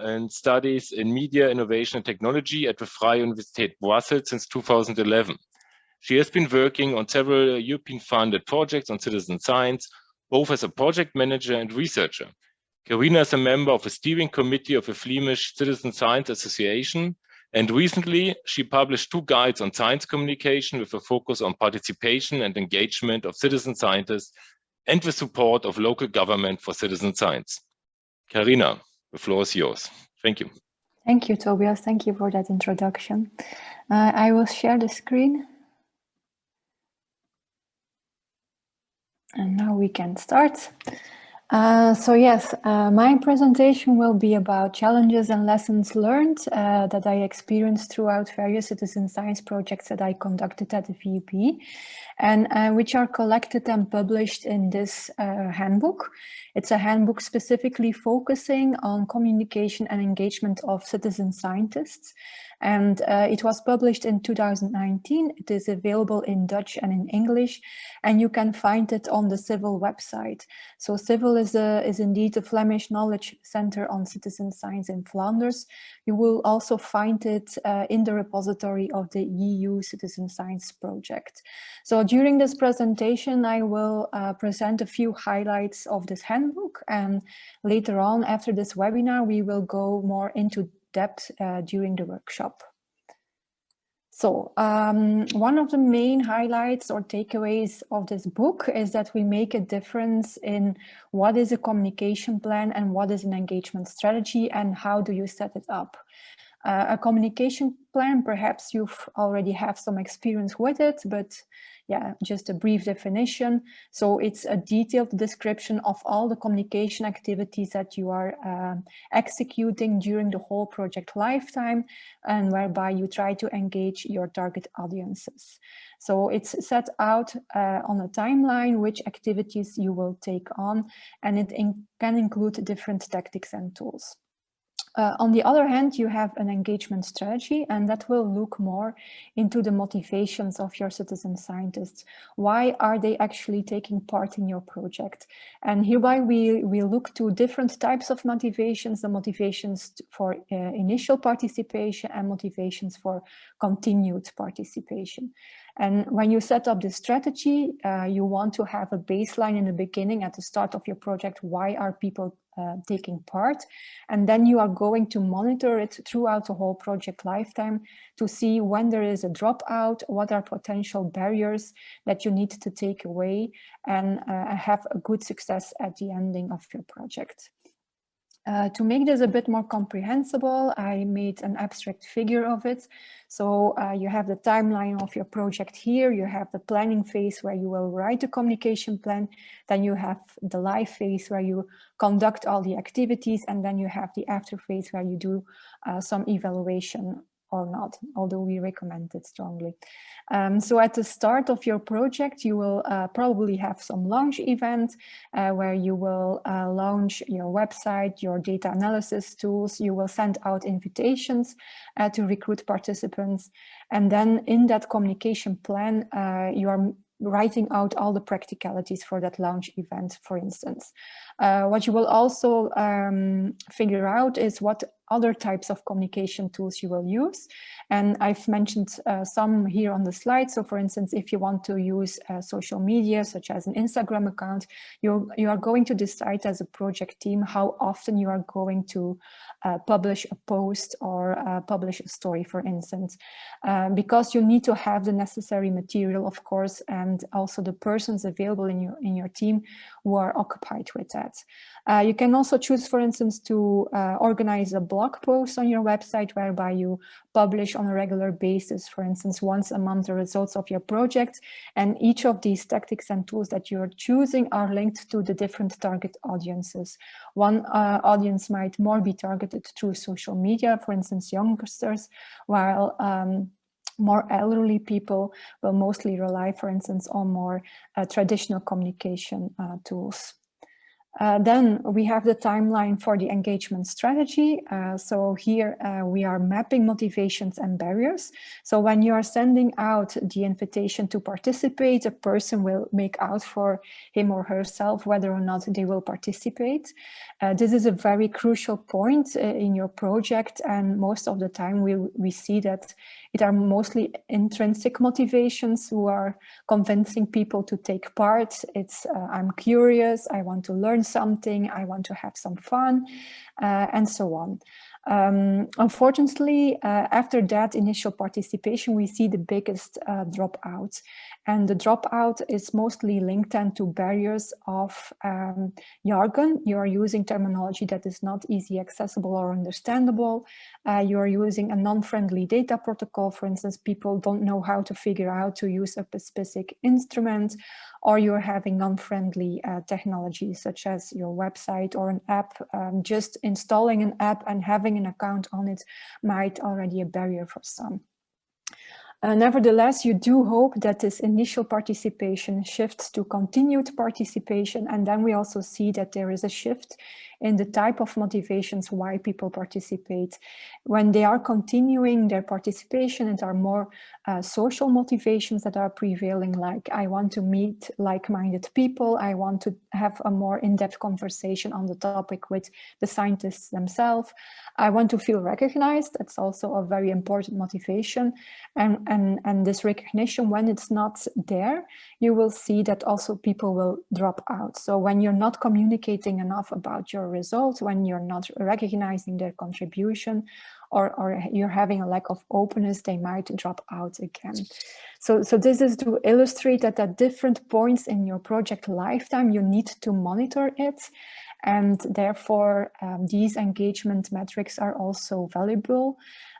and studies in media, innovation and technology at the Vrije Universiteit Brussels since 2011. She has been working on several European-funded projects on citizen science, both as a project manager and researcher. Carina is a member of the steering committee of the Flemish Citizen Science Association, and recently she published 2 guides on science communication with a focus on participation and engagement of citizen scientists and the support of local government for citizen science. Carina, the floor is yours. Thank you. Thank you, Tobias. Thank you for that introduction. I will share the screen. And now we can start. So yes, my presentation will be about challenges and lessons learned that I experienced throughout various citizen science projects that I conducted at the VUP, and which are collected and published in this handbook. It's a handbook specifically focusing on communication and engagement of citizen scientists. And it was published in 2019. It is available in Dutch and in English, and you can find it on the Civil website. So Civil is indeed a Flemish knowledge center on citizen science in Flanders. You will also find it in the repository of the EU Citizen Science Project. So during this presentation, I will present a few highlights of this handbook, and later on, after this webinar, we will go more into depth during the workshop. So one of the main highlights or takeaways of this book is that we make a difference in what is a communication plan and what is an engagement strategy and how do you set it up. A communication plan, perhaps you've already have some experience with it, but yeah, just a brief definition. So it's a detailed description of all the communication activities that you are executing during the whole project lifetime, and whereby you try to engage your target audiences. So it's set out on a timeline which activities you will take on, and it can include different tactics and tools. On the other hand, you have an engagement strategy, and that will look more into the motivations of your citizen scientists. Why are they actually taking part in your project? And hereby we look to different types of motivations, the motivations for initial participation and motivations for continued participation. And when you set up this strategy, you want to have a baseline in the beginning at the start of your project. Why are people taking part. And then you are going to monitor it throughout the whole project lifetime to see when there is a dropout, what are potential barriers that you need to take away, and have a good success at the ending of your project. To make this a bit more comprehensible, I made an abstract figure of it. So you have the timeline of your project here, you have the planning phase where you will write a communication plan, then you have the live phase where you conduct all the activities, and then you have the after phase where you do some evaluation or not, although we recommend it strongly. So at the start of your project, you will probably have some launch event where you will launch your website, your data analysis tools. You will send out invitations to recruit participants. And then in that communication plan, you are writing out all the practicalities for that launch event, for instance. What you will also figure out is what other types of communication tools you will use. And I've mentioned some here on the slide. So for instance, if you want to use social media, such as an Instagram account, you are going to decide as a project team how often you are going to publish a post or publish a story, for instance, because you need to have the necessary material, of course, and also the persons available in your team who are occupied with that. You can also choose, for instance, to organize a blog post on your website whereby you publish on a regular basis, for instance, once a month, the results of your project. And each of these tactics and tools that you're choosing are linked to the different target audiences. One audience might more be targeted through social media, for instance, youngsters, while more elderly people will mostly rely, for instance, on more traditional communication tools. Then we have the timeline for the engagement strategy. So here we are mapping motivations and barriers. So when you are sending out the invitation to participate, a person will make out for him or herself whether or not they will participate. This is a very crucial point in your project, and most of the time we see that it are mostly intrinsic motivations who are convincing people to take part. It's I'm curious, I want to learn something, I want to have some fun, and so on. Unfortunately, after that initial participation, we see the biggest dropout. And the dropout is mostly linked then to barriers of jargon. You are using terminology that is not easy accessible or understandable. You are using a non-friendly data protocol. For instance, people don't know how to figure out to use a specific instrument, or you're having non-friendly technologies such as your website or an app. Just installing an app and having an account on it might already a barrier for some. Nevertheless, you do hope that this initial participation shifts to continued participation, and then we also see that there is a shift in the type of motivations why people participate. When they are continuing their participation, it are more social motivations that are prevailing, like I want to meet like-minded people, I want to have a more in-depth conversation on the topic with the scientists themselves, I want to feel recognized. That's also a very important motivation. And this recognition, when it's not there, you will see that also people will drop out. So when you're not communicating enough about your results, when you're not recognizing their contribution, or you're having a lack of openness, they might drop out again. So this is to illustrate that at different points in your project lifetime, you need to monitor it. And therefore, these engagement metrics are also valuable.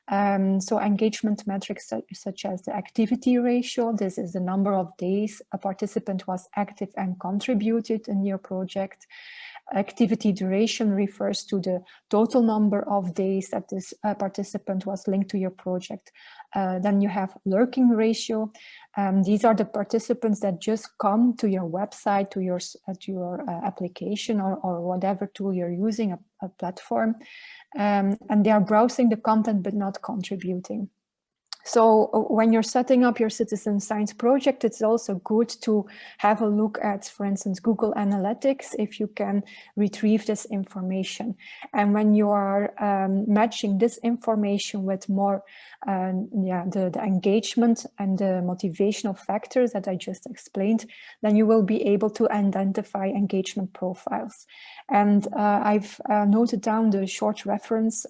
So engagement metrics such as the activity ratio, this is the number of days a participant was active and contributed in your project. Activity duration refers to the total number of days that this participant was linked to your project. Then you have lurking ratio. These are the participants that just come to your website, to your application or whatever tool you're using, a platform, and they are browsing the content but not contributing. So when you're setting up your citizen science project, it's also good to have a look at, for instance, Google Analytics, if you can retrieve this information. And when you are matching this information with more, the engagement and the motivational factors that I just explained, then you will be able to identify engagement profiles. And I've noted down the short reference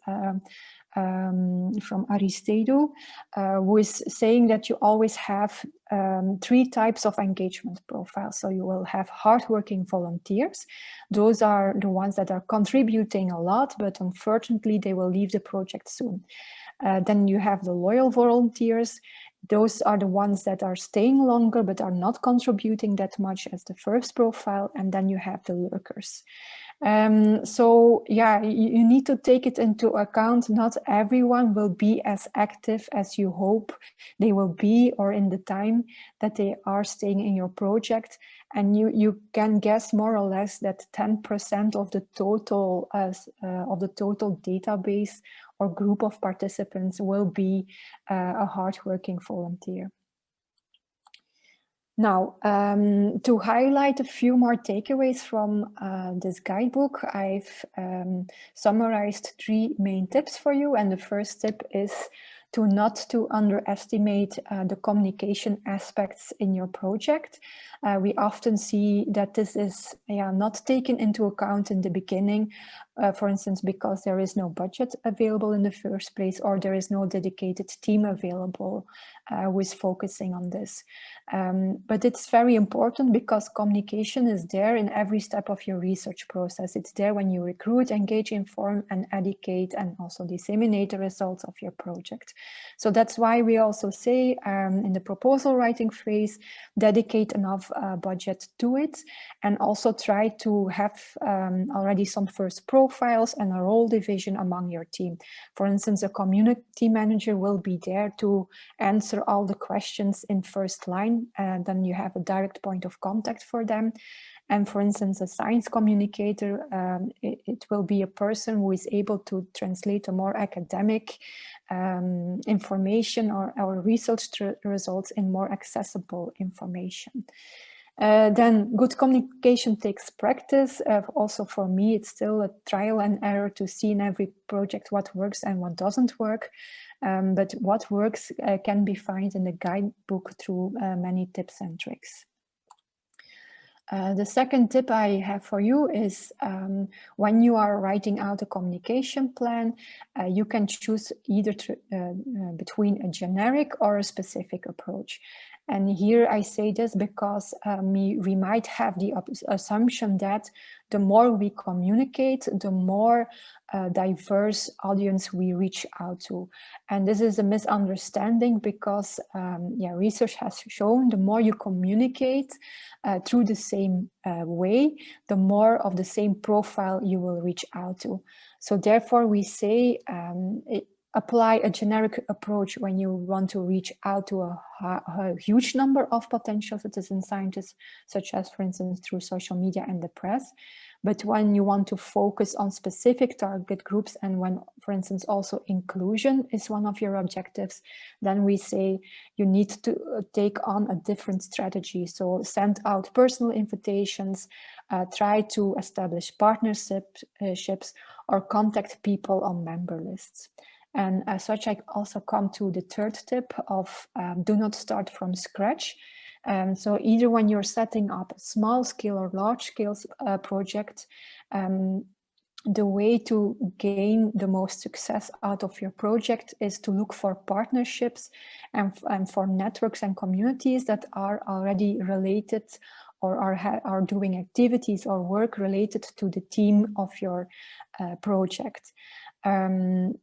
from Aristedo, who is saying that you always have 3 types of engagement profiles. So you will have hardworking volunteers. Those are the ones that are contributing a lot, but unfortunately they will leave the project soon. Then you have the loyal volunteers. Those are the ones that are staying longer but are not contributing that much as the first profile. And then you have the lurkers. So yeah, you need to take it into account. Not everyone will be as active as you hope they will be, or in the time that they are staying in your project. And you can guess more or less that 10% of the total database or group of participants will be a hardworking volunteer. Now, to highlight a few more takeaways from this guidebook, I've summarized 3 main tips for you. And the first tip is not to underestimate the communication aspects in your project. We often see that this is not taken into account in the beginning, for instance, because there is no budget available in the first place, or there is no dedicated team available who is focusing on this. But it's very important because communication is there in every step of your research process. It's there when you recruit, engage, inform, and educate, and also disseminate the results of your project. So that's why we also say in the proposal writing phase, dedicate enough budget to it, and also try to have already some first profiles and a role division among your team. For instance, a community manager will be there to answer all the questions in first line, and then you have a direct point of contact for them. And for instance, a science communicator, it will be a person who is able to translate a more academic information or research results in more accessible information. Then good communication takes practice. Also for me, it's still a trial and error to see in every project what works and what doesn't work. But what works can be found in the guidebook through many tips and tricks. The second tip I have for you is when you are writing out a communication plan, you can choose either between a generic or a specific approach. And here I say this because we might have the assumption that the more we communicate, the more diverse audience we reach out to. And this is a misunderstanding because research has shown the more you communicate through the same way, the more of the same profile you will reach out to. So therefore we say apply a generic approach when you want to reach out to a huge number of potential citizen scientists, such as, for instance, through social media and the press. But when you want to focus on specific target groups, and when, for instance, also inclusion is one of your objectives, then we say you need to take on a different strategy. So send out personal invitations, try to establish partnerships, or contact people on member lists. And as such, I also come to the third tip of do not start from scratch. So either when you're setting up a small scale or large scale project, the way to gain the most success out of your project is to look for partnerships and for networks and communities that are already related or are doing activities or work related to the theme of your project.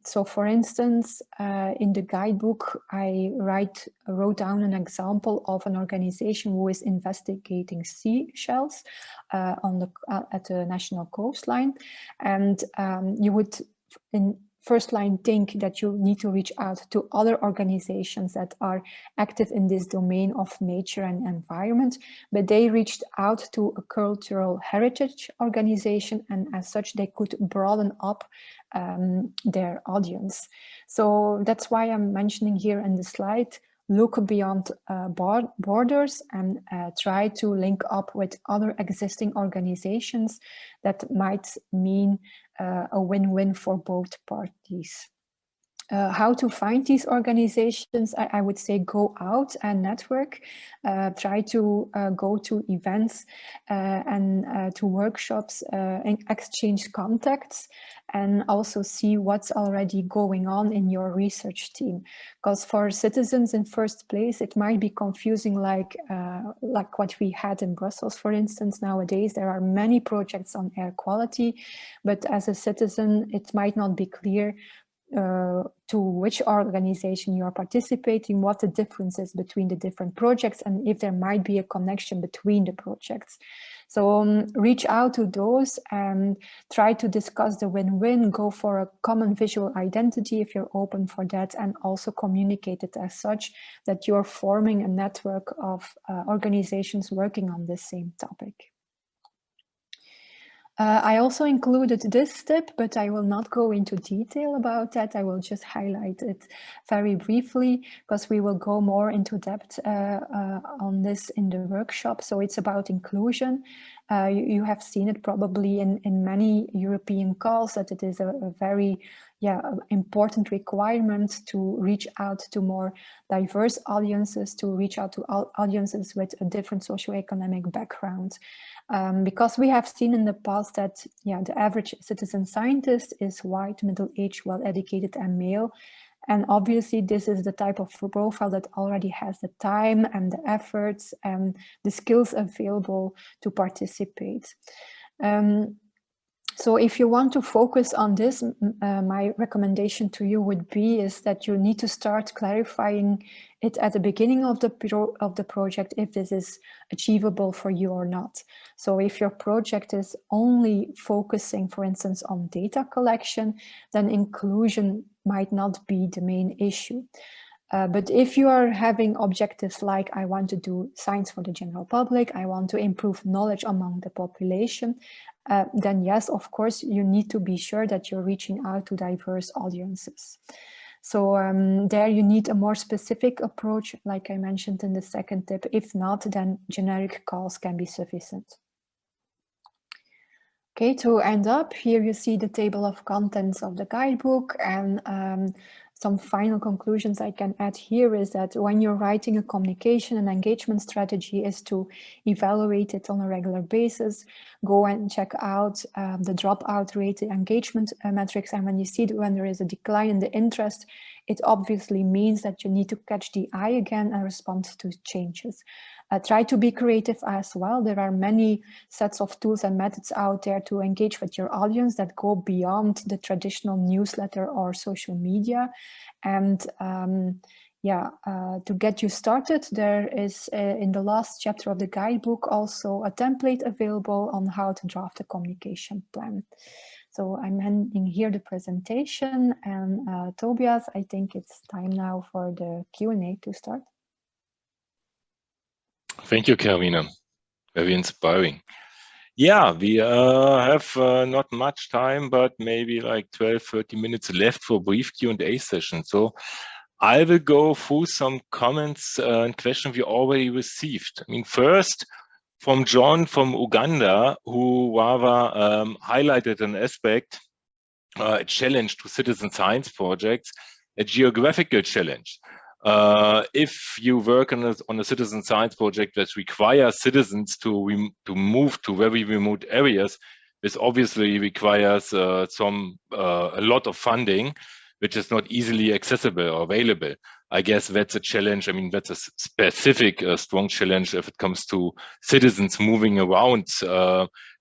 So for instance, in the guidebook, I wrote down an example of an organization who is investigating seashells at the national coastline. And you would first line think that you need to reach out to other organizations that are active in this domain of nature and environment, but they reached out to a cultural heritage organization, and as such they could broaden up their audience. So that's why I'm mentioning here in the slide, look beyond borders and try to link up with other existing organizations that might mean a win-win for both parties. How to find these organizations? I would say go out and network, try to go to events and to workshops and exchange contacts, and also see what's already going on in your research team. Because for citizens in first place, it might be confusing, like what we had in Brussels, for instance. Nowadays, there are many projects on air quality, but as a citizen, it might not be clear to which organization you are participating, what the difference is between the different projects, and if there might be a connection between the projects. So reach out to those and try to discuss the win-win, go for a common visual identity if you're open for that, and also communicate it as such that you're forming a network of organizations working on the same topic. I also included this tip, but I will not go into detail about that. I will just highlight it very briefly because we will go more into depth on this in the workshop. So it's about inclusion. You have seen it probably in many European calls that it is a very important requirement to reach out to more diverse audiences, to reach out to audiences with a different socioeconomic background. Because we have seen in the past that the average citizen scientist is white, middle-aged, well-educated and male. And obviously this is the type of profile that already has the time and the efforts and the skills available to participate. So if you want to focus on this, my recommendation to you would be is that you need to start clarifying it at the beginning of the project if this is achievable for you or not. So if your project is only focusing, for instance, on data collection, then inclusion might not be the main issue. But if you are having objectives like I want to do science for the general public, I want to improve knowledge among the population, then yes, of course, you need to be sure that you're reaching out to diverse audiences. So there you need a more specific approach, like I mentioned in the second tip. If not, then generic calls can be sufficient. Okay, to end up, here you see the table of contents of the guidebook, and some final conclusions I can add here is that when you're writing a communication and engagement strategy is to evaluate it on a regular basis, go and check out the dropout rate, the engagement metrics, and when you see that when there is a decline in the interest, it obviously means that you need to catch the eye again and respond to changes. Try to be creative as well. There are many sets of tools and methods out there to engage with your audience that go beyond the traditional newsletter or social media. And to get you started, there is in the last chapter of the guidebook also a template available on how to draft a communication plan. So I'm ending here the presentation, and Tobias, I think it's time now for the Q&A to start. Thank you, Carina. Very inspiring. Yeah, we have not much time, but maybe like 12-30 minutes left for a brief Q&A session. So I will go through some comments and questions we already received. I mean, first from John from Uganda, who rather highlighted an aspect, a challenge to citizen science projects, a geographical challenge. If you work on a citizen science project that requires citizens to move to very remote areas, this obviously requires a lot of funding, which is not easily accessible or available. I guess that's a challenge. I mean, that's a specific strong challenge if it comes to citizens moving around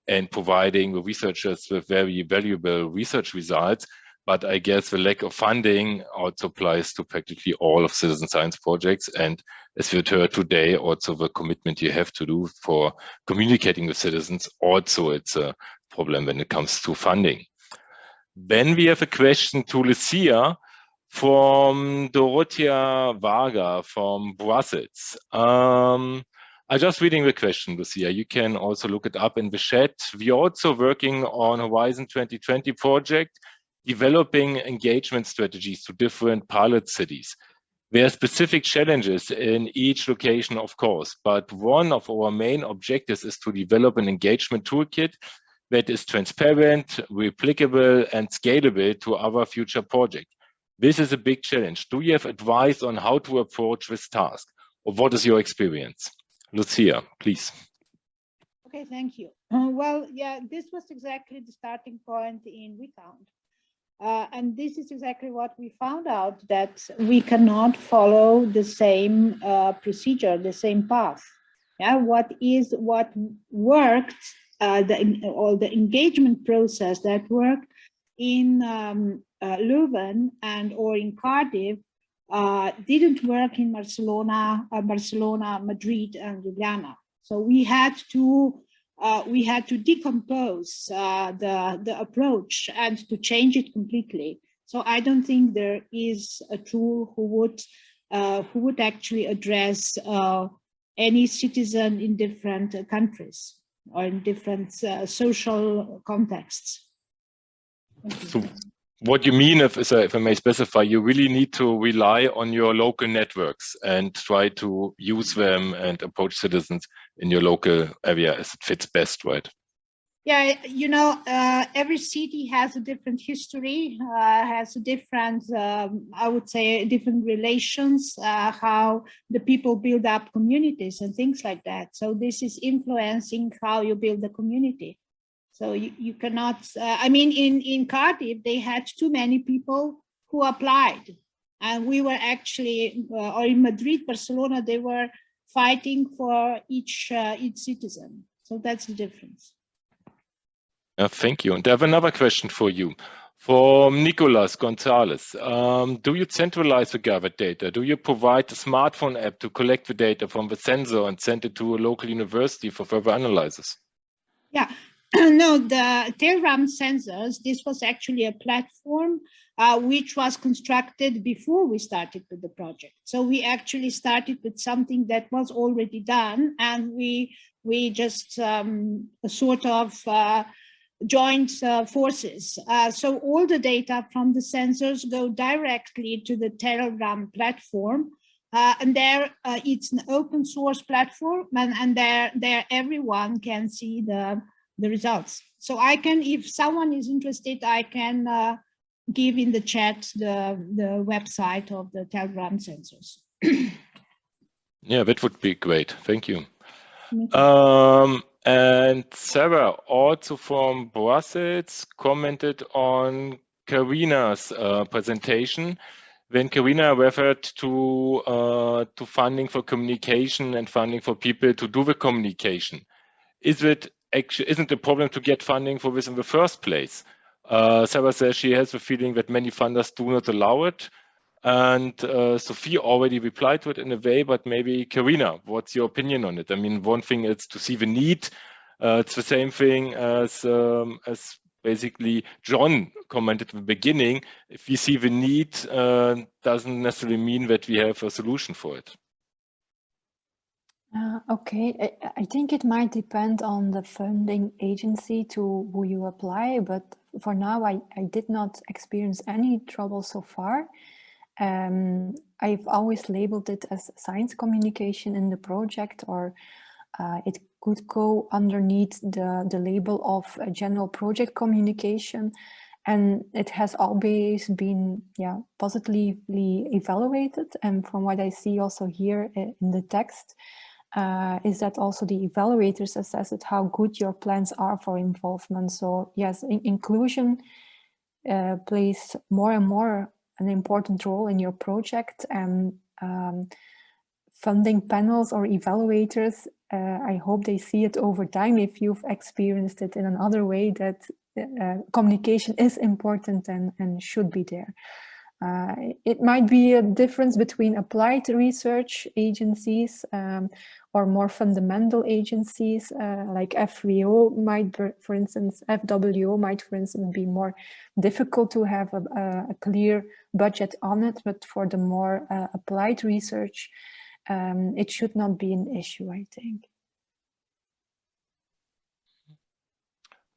and providing the researchers with very valuable research results. But I guess the lack of funding also applies to practically all of citizen science projects. And as we heard today, also the commitment you have to do for communicating with citizens, also it's a problem when it comes to funding. Then we have a question to Lucia from Dorothea Varga from Brussels. I'm just reading the question, Lucia. You can also look it up in the chat. We're also working on Horizon 2020 project, developing engagement strategies to different pilot cities. There are specific challenges in each location, of course, but one of our main objectives is to develop an engagement toolkit that is transparent, replicable, and scalable to our future project. This is a big challenge. Do you have advice on how to approach this task, or what is your experience? Lucia, please. Okay, thank you. Well, yeah, this was exactly the starting point in WeCount. And this is exactly what we found out, that we cannot follow the same procedure, the same path. Yeah, what worked, the engagement process that worked in Leuven or in Cardiff didn't work in Barcelona, Madrid, and Ljubljana. So we had to decompose the approach and to change it completely. So I don't think there is a tool who would actually address any citizen in different countries or in different social contexts. So what you mean, if I may specify, you really need to rely on your local networks and try to use them and approach citizens in your local area as it fits best, right? Yeah, you know, every city has a different history, has a different, I would say, different relations, how the people build up communities and things like that. So this is influencing how you build the community. So you cannot, I mean, in Cardiff, they had too many people who applied. And we were actually, or in Madrid, Barcelona, they were fighting for each citizen. So that's the difference. Thank you. And I have another question for you. From Nicolas Gonzalez. Do you centralize the gathered data? Do you provide a smartphone app to collect the data from the sensor and send it to a local university for further analysis? Yeah. No, the TailRAM sensors, this was actually a platform which was constructed before we started with the project. So we actually started with something that was already done, and we just sort of joined forces. So all the data from the sensors go directly to the TailRAM platform. And there it's an open source platform, and there everyone can see the results. So I can, if someone is interested, I can give in the chat the website of the TailRAM sensors. Yeah, that would be great. Thank you. And Sarah, also from Brussels, commented on Carina's presentation. When Carina referred to funding for communication and funding for people to do the communication, isn't the problem to get funding for this in the first place? Sarah says she has the feeling that many funders do not allow it. And Sophie already replied to it in a way, but maybe Carina, what's your opinion on it? I mean, one thing is to see the need. It's the same thing as basically John commented at the beginning. If we see the need, doesn't necessarily mean that we have a solution for it. Okay, I think it might depend on the funding agency to who you apply, but for now I did not experience any trouble so far. I've always labeled it as science communication in the project, or it could go underneath the label of general project communication, and it has always been positively evaluated. And from what I see also here in the text, is that also the evaluators assess it, how good your plans are for involvement. So yes, inclusion plays more and more an important role in your project, and funding panels or evaluators, I hope they see it over time, if you've experienced it in another way, that communication is important and should be there. It might be a difference between applied research agencies or more fundamental agencies like FWO might, for instance, FWO might, for instance, be more difficult to have a clear budget on it, but for the more applied research, it should not be an issue, I think.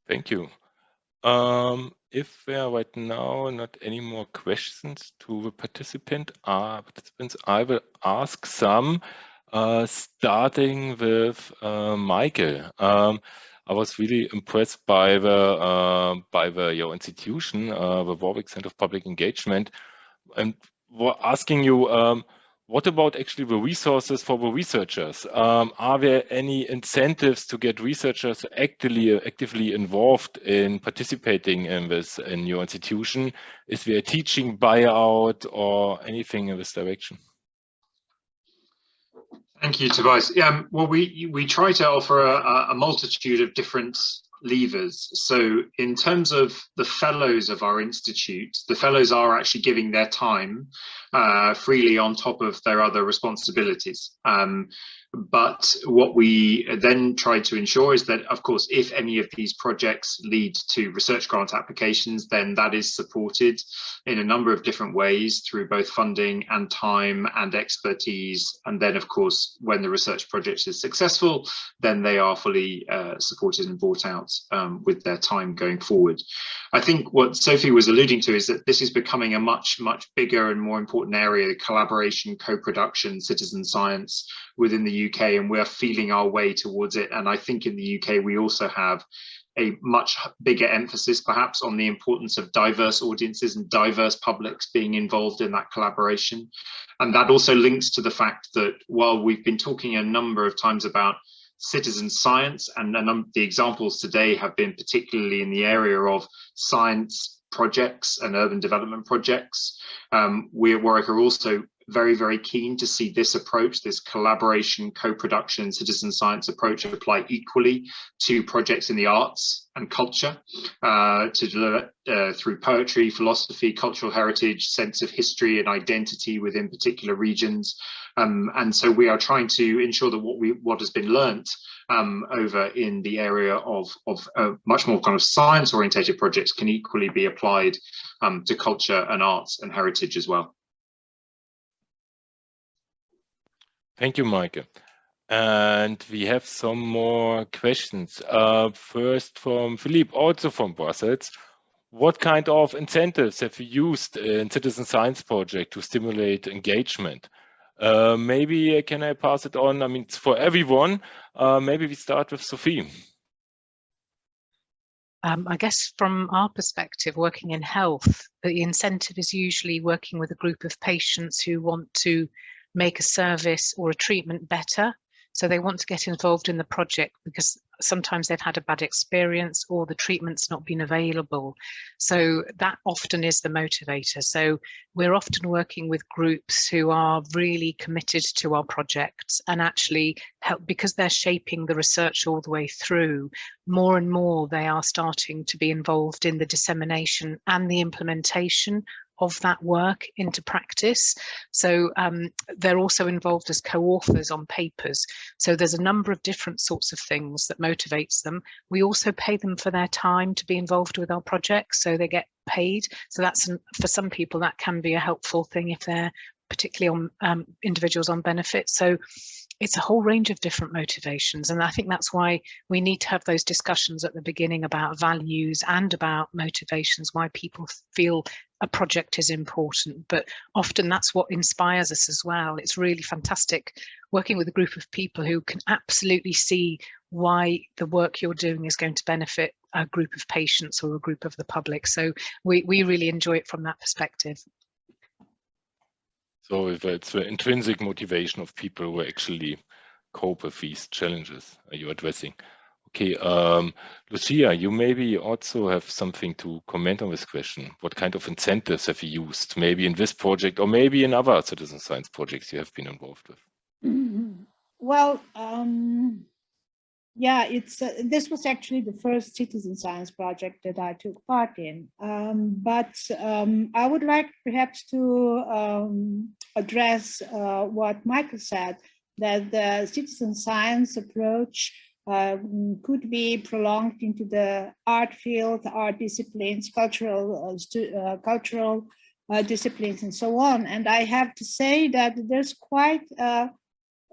Thank you. If there are right now not any more questions to the participants, I will ask some, starting with Michael. I was really impressed by your institution, the Warwick Center of Public Engagement, and we're asking you, what about actually the resources for the researchers? Are there any incentives to get researchers actively involved in participating in this in your institution? Is there a teaching buyout or anything in this direction? Thank you, Tobias. Well, we try to offer a multitude of different levers. So in terms of the fellows of our institute, the fellows are actually giving their time freely on top of their other responsibilities. But what we then try to ensure is that, of course, if any of these projects lead to research grant applications, then that is supported in a number of different ways through both funding and time and expertise. And then, of course, when the research project is successful, then they are fully supported and bought out with their time going forward. I think what Sophie was alluding to is that this is becoming a much, much bigger and more important area, collaboration, co-production, citizen science within the UK, and we're feeling our way towards it. And I think in the UK, we also have a much bigger emphasis perhaps on the importance of diverse audiences and diverse publics being involved in that collaboration. And that also links to the fact that while we've been talking a number of times about citizen science, and the examples today have been particularly in the area of science projects and urban development projects, we at Warwick are also very, very keen to see this approach, this collaboration, co-production, citizen science approach apply equally to projects in the arts and culture, to deliver through poetry, philosophy, cultural heritage, sense of history and identity within particular regions. And so we are trying to ensure that what has been learnt over in the area of much more kind of science-orientated projects can equally be applied to culture and arts and heritage as well. Thank you, Michael. And we have some more questions. First from Philippe, also from Brussels. What kind of incentives have you used in citizen science project to stimulate engagement? Maybe can I pass it on? I mean, it's for everyone. Maybe we start with Sophie. I guess from our perspective, working in health, the incentive is usually working with a group of patients who want to make a service or a treatment better. So they want to get involved in the project because sometimes they've had a bad experience or the treatment's not been available. So that often is the motivator. So we're often working with groups who are really committed to our projects and actually help, because they're shaping the research all the way through, more and more they are starting to be involved in the dissemination and the implementation of that work into practice. So they're also involved as co-authors on papers. So there's a number of different sorts of things that motivates them. We also pay them for their time to be involved with our projects, so they get paid. So that's, for some people, that can be a helpful thing if they're particularly on individuals on benefits. So it's a whole range of different motivations. And I think that's why we need to have those discussions at the beginning about values and about motivations, why people feel a project is important. But often that's what inspires us as well. It's really fantastic working with a group of people who can absolutely see why the work you're doing is going to benefit a group of patients or a group of the public. So we really enjoy it from that perspective. So if it's the intrinsic motivation of people who actually cope with these challenges you're addressing. Okay, Lucia, you maybe also have something to comment on this question. What kind of incentives have you used, maybe in this project or maybe in other citizen science projects you have been involved with? Well, Yeah, it's this was actually the first citizen science project that I took part in. But I would like perhaps to address what Michael said, that the citizen science approach could be prolonged into the art field, art disciplines, cultural disciplines, and so on. And I have to say that there's quite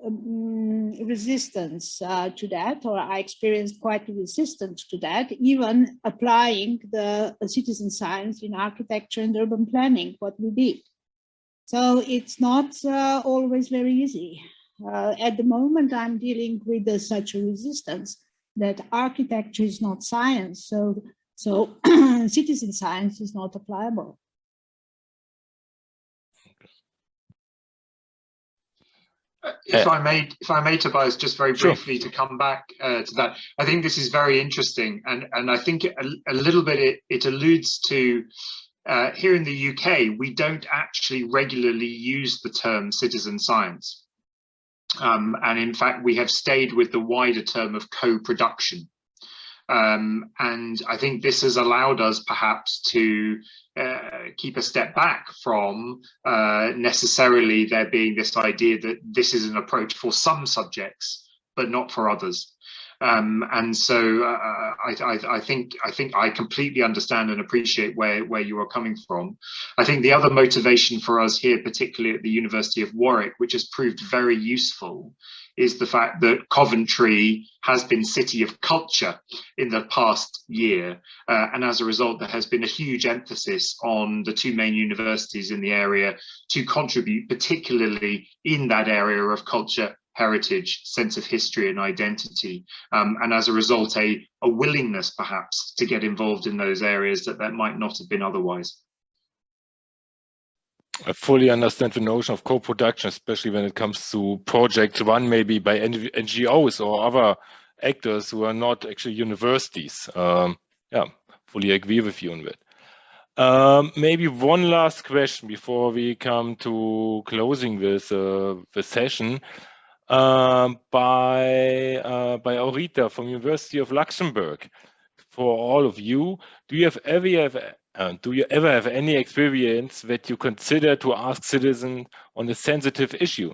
resistance to that, or I experienced quite a resistance to that, even applying the citizen science in architecture and urban planning, what we did. So it's not always very easy. At the moment, I'm dealing with such a resistance that architecture is not science, so citizen science is not applicable. If I may, Tobias, just very briefly to come back to that, I think this is very interesting, and I think a little bit it alludes to here in the UK, we don't actually regularly use the term citizen science, and in fact we have stayed with the wider term of co-production. And I think this has allowed us perhaps to keep a step back from necessarily there being this idea that this is an approach for some subjects, but not for others. And so I think I completely understand and appreciate where you are coming from. I think the other motivation for us here, particularly at the University of Warwick, which has proved very useful, is the fact that Coventry has been City of Culture in the past year. And as a result, there has been a huge emphasis on the two main universities in the area to contribute, particularly in that area of culture, heritage, sense of history and identity. And as a result, a willingness perhaps to get involved in those areas that might not have been otherwise. I fully understand the notion of co-production, especially when it comes to projects run maybe by NGOs or other actors who are not actually universities. Yeah, fully agree with you on that. Maybe one last question before we come to closing this the session. By Aurita from University of Luxembourg. For all of you, do you ever have any experience that you consider to ask citizens on a sensitive issue?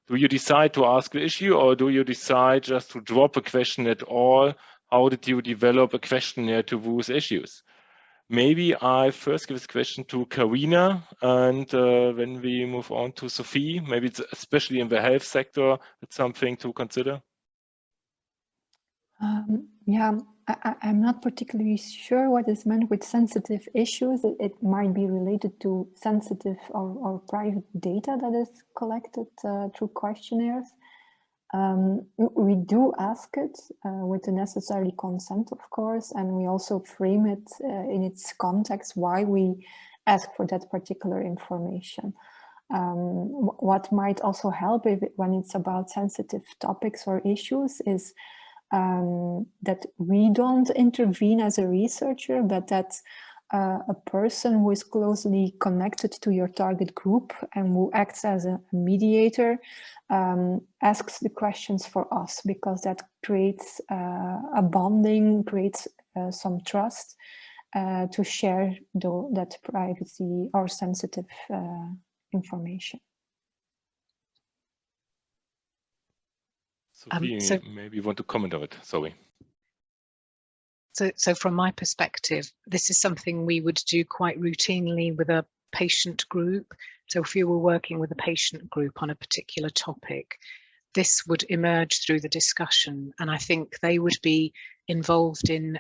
Do you decide to ask the issue, or do you decide just to drop a question at all? How did you develop a questionnaire to those issues? Maybe I first give this question to Carina, and when we move on to Sophie, maybe it's especially in the health sector, it's something to consider. Yeah, I'm not particularly sure what is meant with sensitive issues. It might be related to sensitive or private data that is collected through questionnaires. We do ask it with the necessary consent, of course, and we also frame it in its context why we ask for that particular information. What might also help when it's about sensitive topics or issues is that we don't intervene as a researcher, but that a person who is closely connected to your target group and who acts as a mediator asks the questions for us, because that creates a bonding, creates some trust to share that privacy or sensitive information. Sophie, maybe you want to comment on it, sorry. So from my perspective, this is something we would do quite routinely with a patient group. So if you were working with a patient group on a particular topic, this would emerge through the discussion. And I think they would be involved in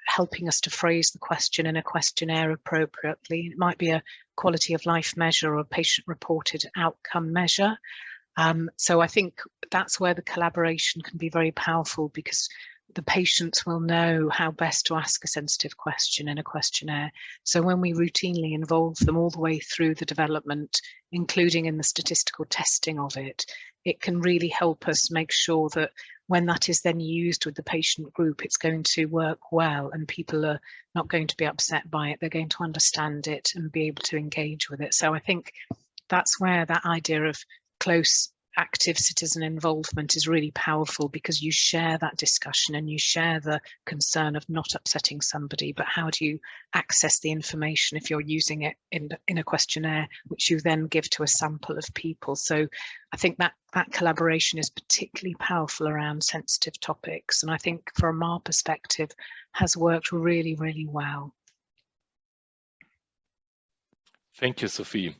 helping us to phrase the question in a questionnaire appropriately. It might be a quality of life measure or a patient-reported outcome measure. So I think that's where the collaboration can be very powerful, because the patients will know how best to ask a sensitive question in a questionnaire. So when we routinely involve them all the way through the development, including in the statistical testing of it, it can really help us make sure that when that is then used with the patient group, it's going to work well and people are not going to be upset by it. They're going to understand it and be able to engage with it. So I think that's where that idea of close active citizen involvement is really powerful, because you share that discussion and you share the concern of not upsetting somebody, but how do you access the information if you're using it in a questionnaire, which you then give to a sample of people. So I think that collaboration is particularly powerful around sensitive topics, and I think from our perspective has worked really, really well. Thank you, Sophie.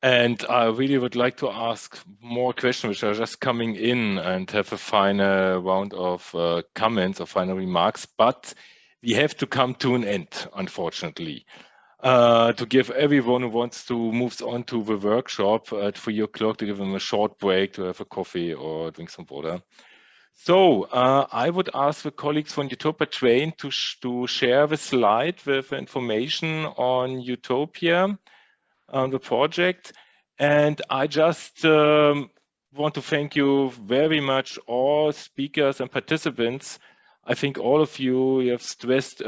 And I really would like to ask more questions which are just coming in, and have a final round of comments or final remarks, but we have to come to an end, unfortunately. To give everyone who wants to move on to the workshop at 3 o'clock, to give them a short break to have a coffee or drink some water. So I would ask the colleagues from Eutopia Train to share the slide with information on Eutopia, on the project. And I just want to thank you very much, all speakers and participants. I think all of you have stressed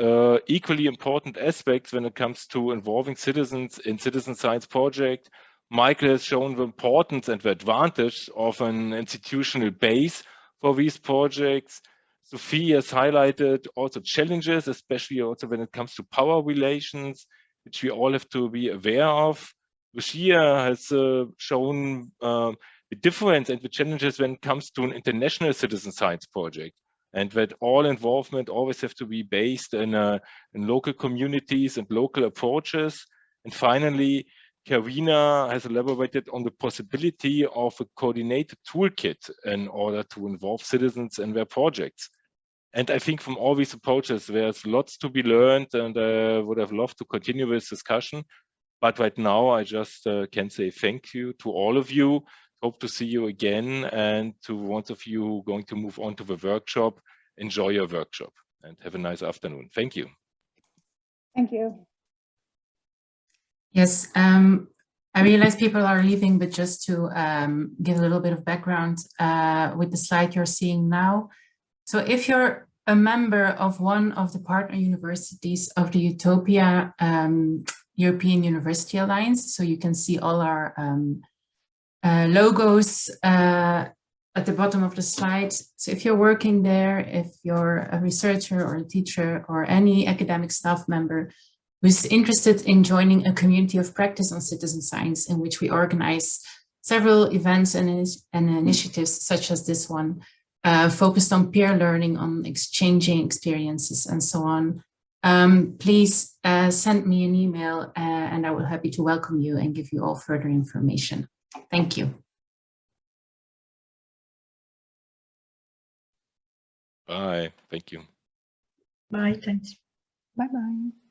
equally important aspects when it comes to involving citizens in citizen science project. Michael has shown the importance and the advantage of an institutional base for these projects. Sophie has highlighted also challenges, especially also when it comes to power relations, which we all have to be aware of. Lucia has shown the difference and the challenges when it comes to an international citizen science project, and that all involvement always have to be based in local communities and local approaches. And finally, Carina has elaborated on the possibility of a coordinated toolkit in order to involve citizens in their projects. And I think from all these approaches, there's lots to be learned, and I would have loved to continue this discussion. But right now, I just can say thank you to all of you. Hope to see you again. And to ones of you who are going to move on to the workshop, enjoy your workshop and have a nice afternoon. Thank you. Thank you. Yes, I realize people are leaving, but just to give a little bit of background with the slide you're seeing now. So if you're a member of one of the partner universities of the Eutopia European University Alliance, so you can see all our logos at the bottom of the slide. So if you're working there, if you're a researcher or a teacher or any academic staff member who's interested in joining a community of practice on citizen science, in which we organize several events and initiatives such as this one, focused on peer learning, on exchanging experiences and so on, please send me an email and I will be happy to welcome you and give you all further information. Thank you. Bye. Thank you. Bye. Thanks. Bye-bye.